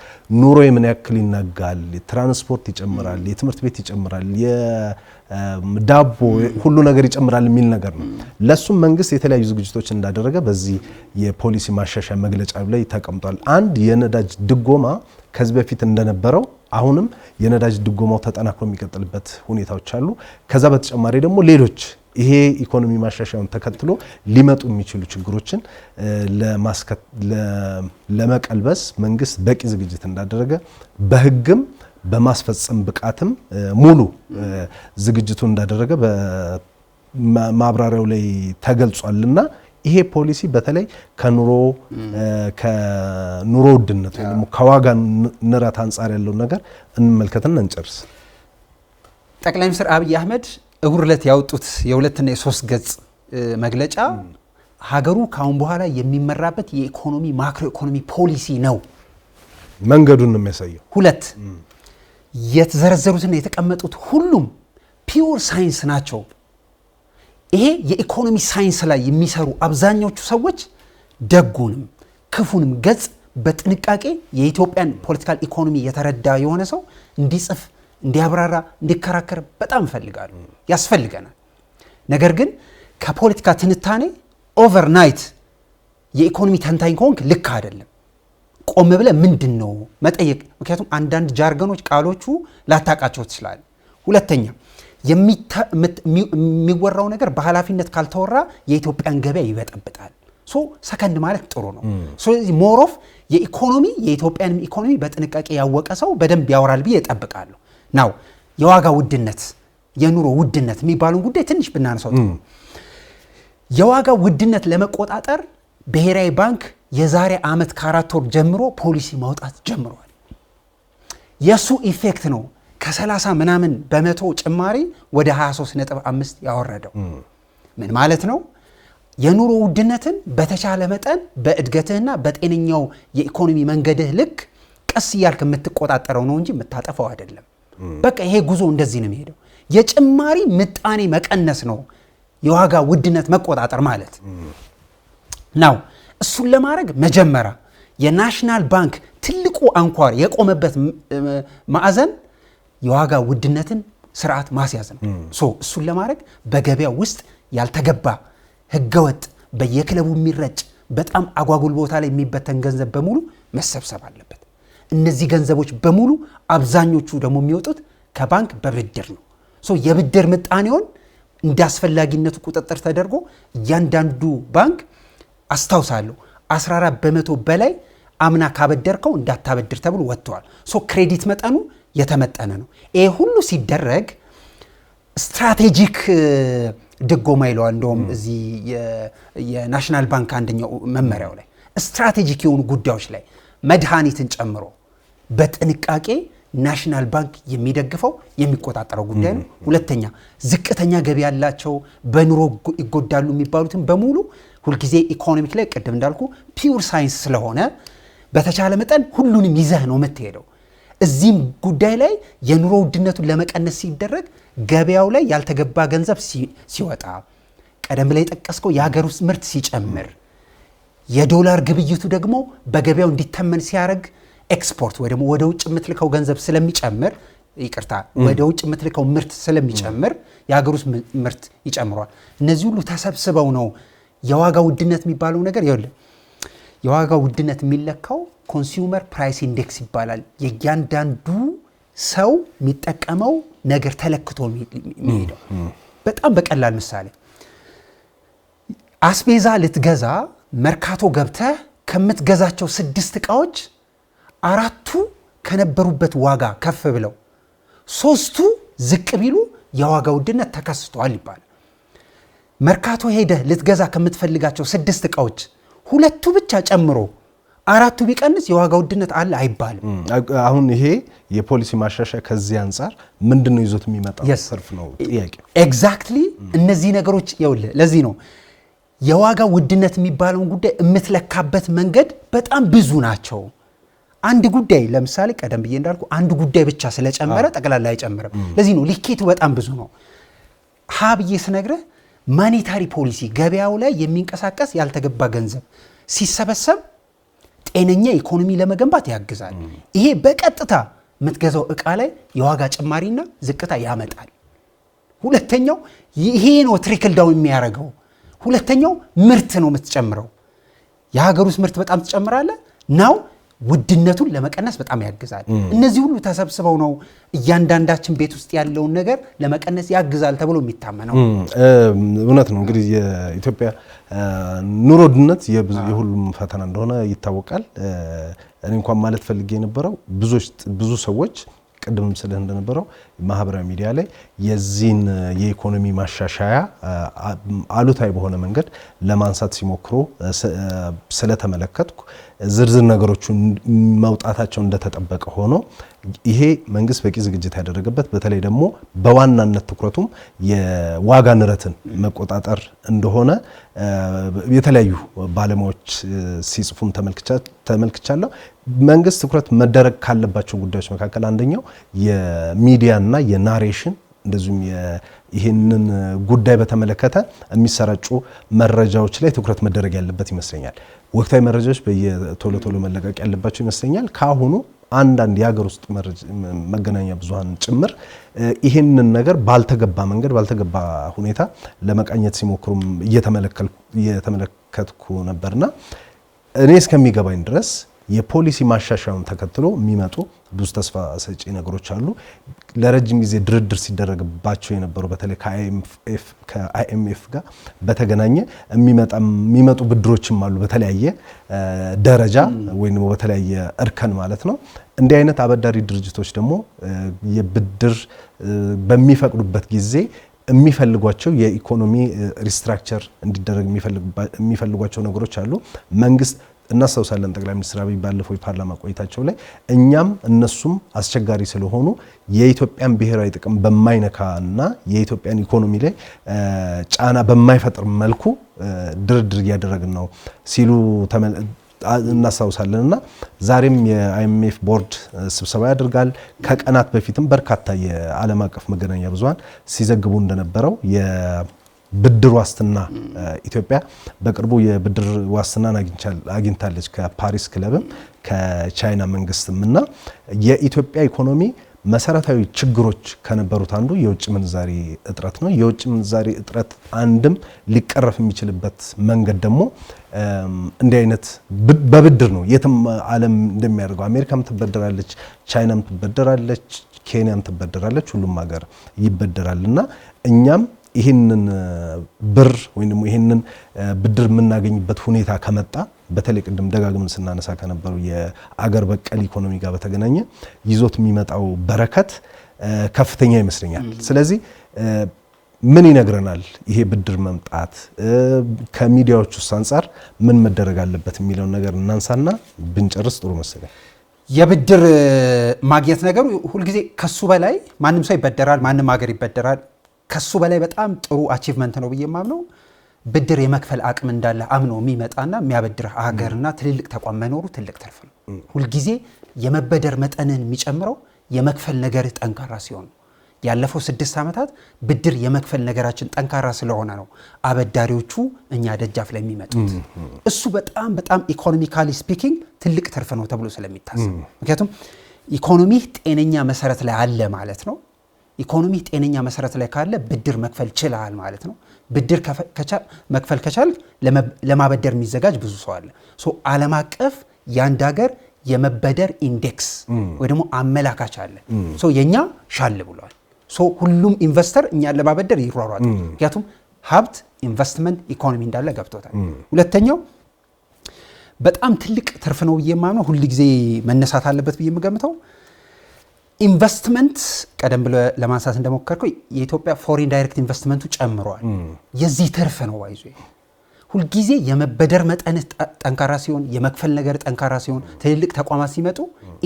ኑሮ ምን ያክል ይናጋል፣ ትራንስፖርት ይጨምራል፣ የትምህርት ቤት ይጨምራል፣ የዳቦ ሁሉ ነገር ይጨምራል የሚል ነገር ነው። ለሱም መንግስት የተለያዩ ዝግጅቶች እንዳደረገ በዚህ የፖሊሲ ማሻሻያ መግለጫ ላይ ተቀምጧል። አንድ የነዳጅ ድጎማ ከዚህ በፊት እንደነበረው አሁንም የነዳጅ ድጎማው ተጠናክሮ የሚቀጥልበት ሁኔታዎች አሉ። ከዛ በተጨማሪ ደግሞ ሌሎች ይሄ ኢኮኖሚ ማሻሻያውን ተከትሎ ሊመጡ የሚችሉ ችግሮችን ለመቀልበስ መንግስት በቂ ዝግጅት እንዳደረገ በህግም በማስፈጸም ብቃትም ሙሉ ዝግጅቱ እንዳደረገ በማብራሪያው ላይ ተገልጿልና ይሄ ፖሊሲ በተለይ ከኑሮ ውድነት ወይም ከዋጋ ንረት አንጻር ያለው ነገር እንመልከትና እንጨርስ። ጠቅላይ ሚኒስትር አብይ አህመድ እሁድ ዕለት ያወጡት የ2 እና የ3 ገጽ መግለጫ ሀገሩ ካሁን በኋላ የሚመራበት የኢኮኖሚ ማክሮ ኢኮኖሚ ፖሊሲ ነው። መንገዱን ነው የሚያሳየው። 2 የተዘረዘሩትና የተቀመጡት ሁሉም ፒውር ሳይንስ ናቸው። ይሄ የኢኮኖሚ ሳይንስ ላይ የሚሰሩ አብዛኞቹ ሰዎች ደጉንም ክፉንም ገጽ በጥንቃቄ የኢትዮጵያን ፖለቲካል ኢኮኖሚ የተረዳ የሆነ ሰው እንዲጽፍ እንዲያብራራ እንዲከራከር በጣም ፈልጋለሁ ያስፈልገናል። ነገር ግን ከፖለቲካ ትንታኔ ኦቨርናይት የኢኮኖሚ ተንታኝ ከሆንክ ልክ አይደለም። ቆም ብለ ምንድነው መጠየቅ። ምክንያቱም አንዳንድ ጃርገኖች ቃሎቹ ላታቃቸው ትችላል። ሁለተኛ የሚወራው ነገር በኃላፊነት ካልተወራ የኢትዮጵያን ገበያ ይበጠብጣል። ሶ ሰከንድ ማለት ጥሩ ነው። ስለዚህ ሞሮፍ የኢትዮጵያን ኢኮኖሚ በጥንቃቄ ያወቀ ሰው በደንብ ያወራል ብዬ እጠብቃለሁ። ናው የዋጋ ውድነት የኑሮ ውድነት የሚባሉን ጉዳይ ትንሽ ብናነሳው ጥሩ። የዋጋ ውድነት ለመቆጣጠር ብሔራዊ ባንክ የዛሬ ዓመት ከ4 ወር ጀምሮ ፖሊሲ ማውጣት ጀምሯል። የሱ ኢፌክት ነው ከ30 ምናምን በመቶ ጭማሪ ወደ 23.5 ያወረደው። ምን ማለት ነው? የኑሮ ውድነትን በተቻለ መጠን በእድገትህና በጤነኛው የኢኮኖሚ መንገድህ ልክ ቀስ እያልክ የምትቆጣጠረው ነው እንጂ የምታጠፋው አይደለም። በቃ ይሄ ጉዞ እንደዚህ ነው የሚሄደው። የጭማሪ ምጣኔ መቀነስ ነው የዋጋ ውድነት መቆጣጠር ማለት ነው። እሱን ለማድረግ መጀመሪያ የናሽናል ባንክ ትልቁ አንኳር የቆመበት ማዕዘን የዋጋ ውድነትን ስርዓት ማስያዝ ነው። እሱን ለማድረግ በገበያ ውስጥ ያልተገባ ህገወጥ በየክለቡ የሚረጭ በጣም አጓጉል ቦታ ላይ የሚበተን ገንዘብ በሙሉ መሰብሰብ አለበት። እነዚህ ገንዘቦች በሙሉ አብዛኞቹ ደግሞ የሚወጡት ከባንክ በብድር ነው። የብድር ምጣኔውን እንዳስፈላጊነቱ ቁጥጥር ተደርጎ እያንዳንዱ ባንክ አስታውሳለሁ 14 በመቶ በላይ አምና ካበደርከው እንዳታበድር ተብሎ ወጥቷል። ክሬዲት መጠኑ የተመጠነ ነው። ይሄ ሁሉ ሲደረግ ስትራቴጂክ ድጎማ ይለዋል። እንደውም እዚህ የናሽናል ባንክ አንደኛው መመሪያው ላይ ስትራቴጂክ የሆኑ ጉዳዮች ላይ መድኃኒትን ጨምሮ በጥንቃቄ ናሽናል ባንክ የሚደግፈው የሚቆጣጠረው ጉዳይ ነው። ሁለተኛ ዝቅተኛ ገቢ ያላቸው በኑሮ ይጎዳሉ የሚባሉትን በሙሉ ሁልጊዜ ኢኮኖሚክ ላይ ቅድም እንዳልኩ ፒውር ሳይንስ ስለሆነ በተቻለ መጠን ሁሉንም ይዘህ ነው የምትሄደው። እዚህም ጉዳይ ላይ የኑሮ ውድነቱን ለመቀነስ ሲደረግ ገበያው ላይ ያልተገባ ገንዘብ ሲወጣ፣ ቀደም ላይ ጠቀስከው የሀገር ውስጥ ምርት ሲጨምር፣ የዶላር ግብይቱ ደግሞ በገበያው እንዲተመን ሲያደርግ ኤክስፖርት ወይ ደግሞ ወደ ውጭ የምትልከው ገንዘብ ስለሚጨምር ወደ ውጭ የምትልከው ምርት ስለሚጨምር የሀገር ውስጥ ምርት ይጨምሯል። እነዚህ ሁሉ ተሰብስበው ነው የዋጋ ውድነት የሚባለው ነገር። ይኸውልህ የዋጋ ውድነት የሚለካው ኮንሱመር ፕራይስ ኢንዴክስ ይባላል። የእያንዳንዱ ሰው የሚጠቀመው ነገር ተለክቶ የሚሄደው። በጣም በቀላል ምሳሌ አስቤዛ ልትገዛ መርካቶ ገብተህ ከምትገዛቸው 6 ዕቃዎች 4ቱ ከነበሩበት ዋጋ ከፍ ብለው 3ቱ ዝቅ ቢሉ የዋጋ ውድነት ተከስቷል ይባላል። መርካቶ ሄደህ ልትገዛ ከምትፈልጋቸው 6 ዕቃዎች 2ቱ ብቻ ጨምሮ 4ቱ ቢቀንስ የዋጋ ውድነት አለ አይባልም። አሁን ይሄ የፖሊሲ ማሻሻያ ከዚህ አንፃር ምንድነው ይዞት የሚመጣው ሰርፍ ነው ጥያቄ። ኤግዛክትሊ እነዚህ ነገሮች ይኸውልህ ለዚህ ነው የዋጋ ውድነት የሚባለውን ጉዳይ የምትለካበት መንገድ በጣም ብዙ ናቸው። አንድ ጉዳይ ለምሳሌ ቀደም ብዬ እንዳልኩ አንድ ጉዳይ ብቻ ስለጨመረ ጠቅላላ አይጨምርም። ለዚህ ነው ልኬቱ በጣም ብዙ ነው። ሀብዬ ስነግርህ ማኒታሪ ፖሊሲ ገበያው ላይ የሚንቀሳቀስ ያልተገባ ገንዘብ ሲሰበሰብ ጤነኛ ኢኮኖሚ ለመገንባት ያግዛል። ይሄ በቀጥታ የምትገዛው ዕቃ ላይ የዋጋ ጭማሪና ዝቅታ ያመጣል። ሁለተኛው ይሄ ነው ትሪክል ዳውን የሚያደርገው። ሁለተኛው ምርት ነው የምትጨምረው። የሀገር ውስጥ ምርት በጣም ትጨምራለህ ናው ውድነቱን ለመቀነስ በጣም ያግዛል። እነዚህ ሁሉ ተሰብስበው ነው እያንዳንዳችን ቤት ውስጥ ያለውን ነገር ለመቀነስ ያግዛል ተብሎ የሚታመነው። እውነት ነው። እንግዲህ የኢትዮጵያ ኑሮ ውድነት የሁሉም ፈተና እንደሆነ ይታወቃል። እኔ እንኳን ማለት ፈልጌ የነበረው ብዙ ሰዎች ቅድም ስለህ እንደነበረው ማህበራዊ ሚዲያ ላይ የዚህን የኢኮኖሚ ማሻሻያ አሉታዊ በሆነ መንገድ ለማንሳት ሲሞክሩ ስለተመለከትኩ ዝርዝር ነገሮቹ መውጣታቸው እንደተጠበቀ ሆኖ ይሄ መንግስት በቂ ዝግጅት ያደረገበት በተለይ ደግሞ በዋናነት ትኩረቱም የዋጋ ንረትን መቆጣጠር እንደሆነ የተለያዩ ባለሙያዎች ሲጽፉም ተመልክቻለሁ። መንግስት ትኩረት መደረግ ካለባቸው ጉዳዮች መካከል አንደኛው የሚዲያና የናሬሽን እንደዚሁም ይህንን ጉዳይ በተመለከተ የሚሰራጩ መረጃዎች ላይ ትኩረት መደረግ ያለበት ይመስለኛል። ወቅታዊ መረጃዎች በየቶሎ መለቀቅ ያለባቸው ይመስለኛል። ካሁኑ አንዳንድ የሀገር ውስጥ መገናኛ ብዙሃን ጭምር ይህንን ነገር ባልተገባ መንገድ ባልተገባ ሁኔታ ለመቃኘት ሲሞክሩም እየተመለከትኩ ነበርና እኔ እስከሚገባኝ ድረስ የፖሊሲ ማሻሻያውን ተከትሎ የሚመጡ ብዙ ተስፋ ሰጪ ነገሮች አሉ። ለረጅም ጊዜ ድርድር ሲደረግባቸው የነበሩ በተለይ ከአይኤምኤፍ ጋር በተገናኘ የሚመጡ ብድሮችም አሉ በተለያየ ደረጃ ወይም በተለያየ እርከን ማለት ነው። እንዲህ አይነት አበዳሪ ድርጅቶች ደግሞ የብድር በሚፈቅዱበት ጊዜ የሚፈልጓቸው የኢኮኖሚ ሪስትራክቸር እንዲደረግ የሚፈልጓቸው ነገሮች አሉ። መንግስት እናስታውሳለን ጠቅላይ ሚኒስትር አብይ ባለፈው የፓርላማ ቆይታቸው ላይ እኛም እነሱም አስቸጋሪ ስለሆኑ የኢትዮጵያን ብሔራዊ ጥቅም በማይነካና የኢትዮጵያን ኢኮኖሚ ላይ ጫና በማይፈጥር መልኩ ድርድር እያደረግን ነው ሲሉ እናስታውሳለንና ዛሬም የአይኤምኤፍ ቦርድ ስብሰባ ያደርጋል። ከቀናት በፊትም በርካታ የዓለም አቀፍ መገናኛ ብዙሃን ሲዘግቡ እንደነበረው ብድር ዋስትና ኢትዮጵያ በቅርቡ የብድር ዋስትናን አግኝታለች ከፓሪስ ክለብም ከቻይና መንግስትም እና የኢትዮጵያ ኢኮኖሚ መሰረታዊ ችግሮች ከነበሩት አንዱ የውጭ ምንዛሪ እጥረት ነው። የውጭ ምንዛሪ እጥረት አንድም ሊቀረፍ የሚችልበት መንገድ ደግሞ እንዲህ አይነት በብድር ነው። የትም ዓለም እንደሚያደርገው አሜሪካም ትበደራለች፣ ቻይናም ትበደራለች፣ ኬንያም ትበደራለች፣ ሁሉም ሀገር ይበደራልና እኛም ይህንን ብር ወይም ደግሞ ይህንን ብድር የምናገኝበት ሁኔታ ከመጣ በተለይ ቅድም ደጋግመን ስናነሳ ከነበሩ የአገር በቀል ኢኮኖሚ ጋር በተገናኘ ይዞት የሚመጣው በረከት ከፍተኛ ይመስለኛል። ስለዚህ ምን ይነግረናል ይሄ ብድር መምጣት? ከሚዲያዎች ውስጥ አንጻር ምን መደረግ አለበት የሚለውን ነገር እናንሳና ብንጨርስ ጥሩ መሰለኝ። የብድር ማግኘት ነገሩ ሁልጊዜ ከሱ በላይ ማንም ሰው ይበደራል፣ ማንም ሀገር ይበደራል። ከሱ በላይ በጣም ጥሩ አቺቭመንት ነው ብዬ የማምነው ብድር የመክፈል አቅም እንዳለ አምኖ የሚመጣና የሚያበድር ሀገርና ትልልቅ ተቋም መኖሩ ትልቅ ትርፍ ነው። ሁልጊዜ የመበደር መጠንን የሚጨምረው የመክፈል ነገር ጠንካራ ሲሆን፣ ያለፈው 6 ዓመታት ብድር የመክፈል ነገራችን ጠንካራ ስለሆነ ነው አበዳሪዎቹ እኛ ደጃፍ ላይ የሚመጡት። እሱ በጣም በጣም ኢኮኖሚካሊ ስፒኪንግ ትልቅ ትርፍ ነው ተብሎ ስለሚታሰብ፣ ምክንያቱም ኢኮኖሚ ጤነኛ መሰረት ላይ አለ ማለት ነው። ኢኮኖሚ ጤነኛ መሰረት ላይ ካለ ብድር መክፈል ችላል ማለት ነው። ብድር መክፈል ከቻል ለማበደር የሚዘጋጅ ብዙ ሰው አለ። ዓለም አቀፍ የአንድ ሀገር የመበደር ኢንዴክስ ወይ ደግሞ አመላካች አለ። የኛ ሻል ብሏል። ሁሉም ኢንቨስተር እኛን ለማበደር ይሯሯጣል። ምክንያቱም ሀብት፣ ኢንቨስትመንት፣ ኢኮኖሚ እንዳለ ገብቶታል። ሁለተኛው በጣም ትልቅ ትርፍ ነው ብዬ የማምነው ሁል ጊዜ መነሳት አለበት ብዬ የምገምተው ኢንቨስትመንት ቀደም ብሎ ለማንሳት እንደሞከርከው የኢትዮጵያ ፎሪን ዳይሬክት ኢንቨስትመንቱ ጨምሯል። የዚህ ትርፍ ነው ባይዞ ሁልጊዜ የመበደር መጠን ጠንካራ ሲሆን፣ የመክፈል ነገር ጠንካራ ሲሆን፣ ትልልቅ ተቋማት ሲመጡ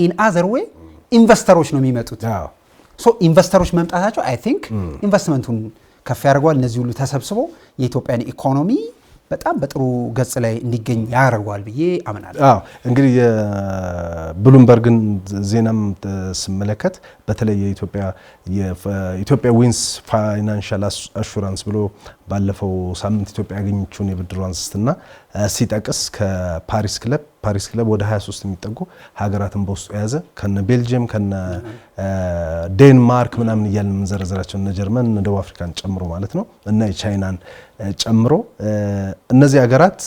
ኢን አዘር ዌይ ኢንቨስተሮች ነው የሚመጡት። ኢንቨስተሮች መምጣታቸው አይ ቲንክ ኢንቨስትመንቱን ከፍ ያደርገዋል። እነዚህ ሁሉ ተሰብስበው የኢትዮጵያን ኢኮኖሚ በጣም በጥሩ ገጽ ላይ እንዲገኝ ያደርገዋል ብዬ አምናለሁ። እንግዲህ የብሉምበርግን ዜናም ስመለከት በተለይ የኢትዮጵያ ዊንስ ፋይናንሻል አሹራንስ ብሎ ባለፈው ሳምንት ኢትዮጵያ ያገኘችውን የብድር ዋስትና ሲጠቅስ ከፓሪስ ክለብ ወደ 23 የሚጠጉ ሀገራትን በውስጡ የያዘ ከነ ቤልጅየም ከነ ዴንማርክ ምናምን እያልን የምንዘረዘራቸው እነ ጀርመን እነ ደቡብ አፍሪካን ጨምሮ ማለት ነው እና የቻይናን ጨምሮ እነዚህ ሀገራት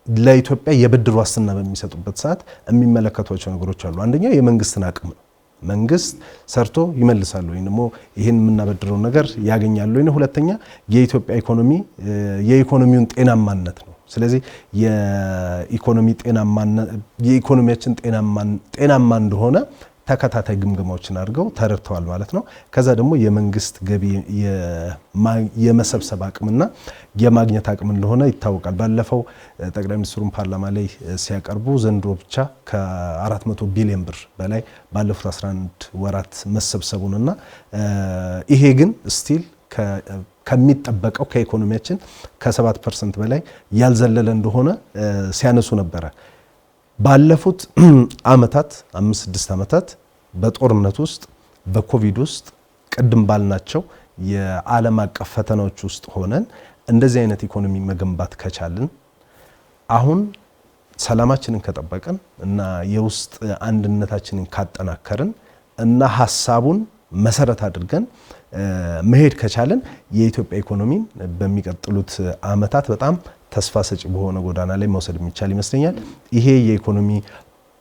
ለኢትዮጵያ የብድር ዋስትና በሚሰጡበት ሰዓት የሚመለከቷቸው ነገሮች አሉ። አንደኛው የመንግስትን አቅም ነው። መንግስት ሰርቶ ይመልሳል ወይ ደግሞ ይህን የምናበድረው ነገር ያገኛል ወይ ነው። ሁለተኛ የኢትዮጵያ ኢኮኖሚ የኢኮኖሚውን ጤናማነት ነው። ስለዚህ የኢኮኖሚያችን ጤናማ እንደሆነ ተከታታይ ግምገማዎችን አድርገው ተረድተዋል ማለት ነው። ከዛ ደግሞ የመንግስት ገቢ የመሰብሰብ አቅምና የማግኘት አቅም እንደሆነ ይታወቃል። ባለፈው ጠቅላይ ሚኒስትሩን ፓርላማ ላይ ሲያቀርቡ ዘንድሮ ብቻ ከ400 ቢሊዮን ብር በላይ ባለፉት 11 ወራት መሰብሰቡንና ይሄ ግን ስቲል ከሚጠበቀው ከኢኮኖሚያችን ከ7% በላይ ያልዘለለ እንደሆነ ሲያነሱ ነበረ። ባለፉት ዓመታት 5-6 ዓመታት በጦርነት ውስጥ በኮቪድ ውስጥ ቅድም ባልናቸው የዓለም አቀፍ ፈተናዎች ውስጥ ሆነን እንደዚህ አይነት ኢኮኖሚ መገንባት ከቻልን አሁን ሰላማችንን ከጠበቅን እና የውስጥ አንድነታችንን ካጠናከርን እና ሀሳቡን መሰረት አድርገን መሄድ ከቻልን የኢትዮጵያ ኢኮኖሚን በሚቀጥሉት ዓመታት በጣም ተስፋ ሰጪ በሆነ ጎዳና ላይ መውሰድ የሚቻል ይመስለኛል። ይሄ የኢኮኖሚ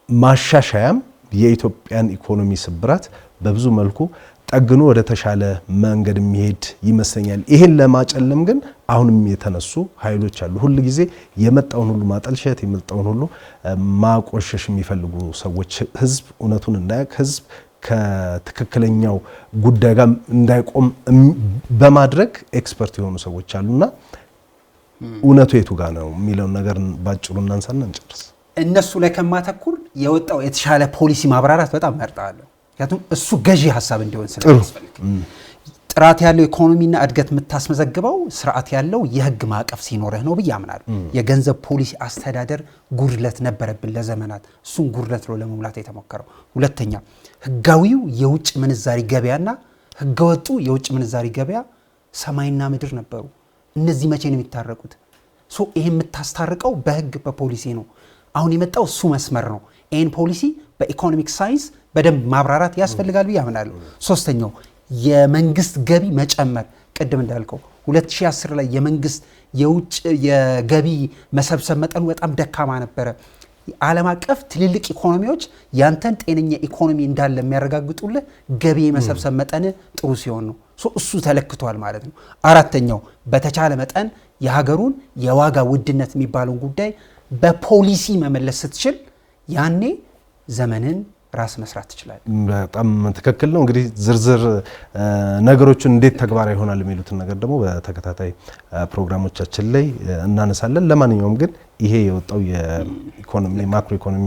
ማሻሻያም የኢትዮጵያን ኢኮኖሚ ስብራት በብዙ መልኩ ጠግኖ ወደ ተሻለ መንገድ የሚሄድ ይመስለኛል። ይሄን ለማጨለም ግን አሁንም የተነሱ ኃይሎች አሉ። ሁሉ ጊዜ የመጣውን ሁሉ ማጠልሸት፣ የመጣውን ሁሉ ማቆሸሽ የሚፈልጉ ሰዎች ህዝብ እውነቱን እንዳያውቅ፣ ህዝብ ከትክክለኛው ጉዳይ ጋር እንዳይቆም በማድረግ ኤክስፐርት የሆኑ ሰዎች አሉና እውነቱ የቱ ጋር ነው የሚለውን ነገር ባጭሩ እናንሳና እንጨርስ። እነሱ ላይ ከማተኩር የወጣው የተሻለ ፖሊሲ ማብራራት በጣም መርጣለሁ። ምክንያቱም እሱ ገዢ ሀሳብ እንዲሆን ስለሚያስፈልግ ጥራት ያለው ኢኮኖሚና እድገት የምታስመዘግበው ስርዓት ያለው የህግ ማዕቀፍ ሲኖርህ ነው ብዬ አምናለሁ። የገንዘብ ፖሊሲ አስተዳደር ጉድለት ነበረብን ለዘመናት። እሱን ጉድለት ነው ለመሙላት የተሞከረው። ሁለተኛ ህጋዊው የውጭ ምንዛሪ ገበያና ህገወጡ የውጭ ምንዛሪ ገበያ ሰማይና ምድር ነበሩ። እነዚህ መቼ ነው የሚታረቁት? ይሄ የምታስታርቀው በህግ በፖሊሲ ነው። አሁን የመጣው እሱ መስመር ነው። ይህን ፖሊሲ በኢኮኖሚክ ሳይንስ በደንብ ማብራራት ያስፈልጋል ብዬ አምናለሁ። ሶስተኛው የመንግስት ገቢ መጨመር። ቅድም እንዳልከው 2010 ላይ የመንግስት የውጭ የገቢ መሰብሰብ መጠኑ በጣም ደካማ ነበረ። ዓለም አቀፍ ትልልቅ ኢኮኖሚዎች ያንተን ጤነኛ ኢኮኖሚ እንዳለ የሚያረጋግጡልህ ገቢ የመሰብሰብ መጠን ጥሩ ሲሆን ነው። እሱ ተለክቷል ማለት ነው። አራተኛው በተቻለ መጠን የሀገሩን የዋጋ ውድነት የሚባለውን ጉዳይ በፖሊሲ መመለስ ስትችል ያኔ ዘመንን ራስ መስራት ትችላል። በጣም ትክክል ነው። እንግዲህ ዝርዝር ነገሮችን እንዴት ተግባራዊ ይሆናል የሚሉትን ነገር ደግሞ በተከታታይ ፕሮግራሞቻችን ላይ እናነሳለን። ለማንኛውም ግን ይሄ የወጣው የኢኮኖሚ ማክሮ ኢኮኖሚ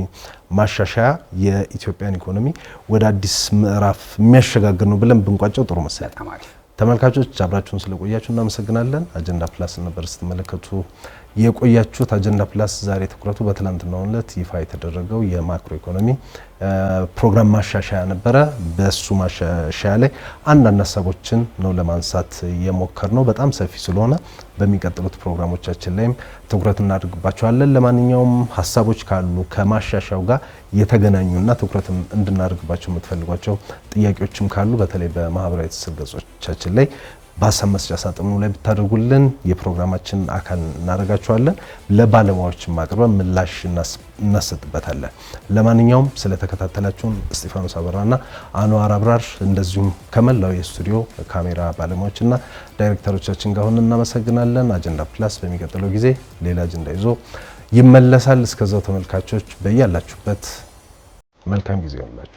ማሻሻያ የኢትዮጵያን ኢኮኖሚ ወደ አዲስ ምዕራፍ የሚያሸጋግር ነው ብለን ብንቋጨው ጥሩ መሰለኝ። ተመልካቾች አብራችሁን ስለቆያችሁ እናመሰግናለን። አጀንዳ ፕላስ ነበር ስትመለከቱ የቆያችሁት። አጀንዳ ፕላስ ዛሬ ትኩረቱ በትላንትናው ዕለት ይፋ የተደረገው የማክሮ ኢኮኖሚ ፕሮግራም ማሻሻያ ነበረ። በሱ ማሻሻያ ላይ አንዳንድ ሀሳቦችን ነው ለማንሳት የሞከርነው። በጣም ሰፊ ስለሆነ በሚቀጥሉት ፕሮግራሞቻችን ላይም ትኩረት እናደርግባቸዋለን። ለማንኛውም ሀሳቦች ካሉ ከማሻሻያው ጋር የተገናኙና ትኩረት እንድናደርግባቸው የምትፈልጓቸው ጥያቄዎችም ካሉ በተለይ በማህበራዊ ትስስር ገጾቻችን ላይ በሀሳብ መስጫ ሳጥኑ ላይ ብታደርጉልን የፕሮግራማችን አካል እናደርጋቸዋለን። ለባለሙያዎችም አቅርበን ምላሽ እናሰጥበታለን። ለማንኛውም ስለተከታተላችሁን እስጢፋኖስ አበራና አንዋር አብራር እንደዚሁም ከመላው የስቱዲዮ ካሜራ ባለሙያዎችና ዳይሬክተሮቻችን ጋር ሆነን እናመሰግናለን። አጀንዳ ፕላስ በሚቀጥለው ጊዜ ሌላ አጀንዳ ይዞ ይመለሳል። እስከዛው ተመልካቾች በያላችሁበት መልካም ጊዜ ይሁንላችሁ።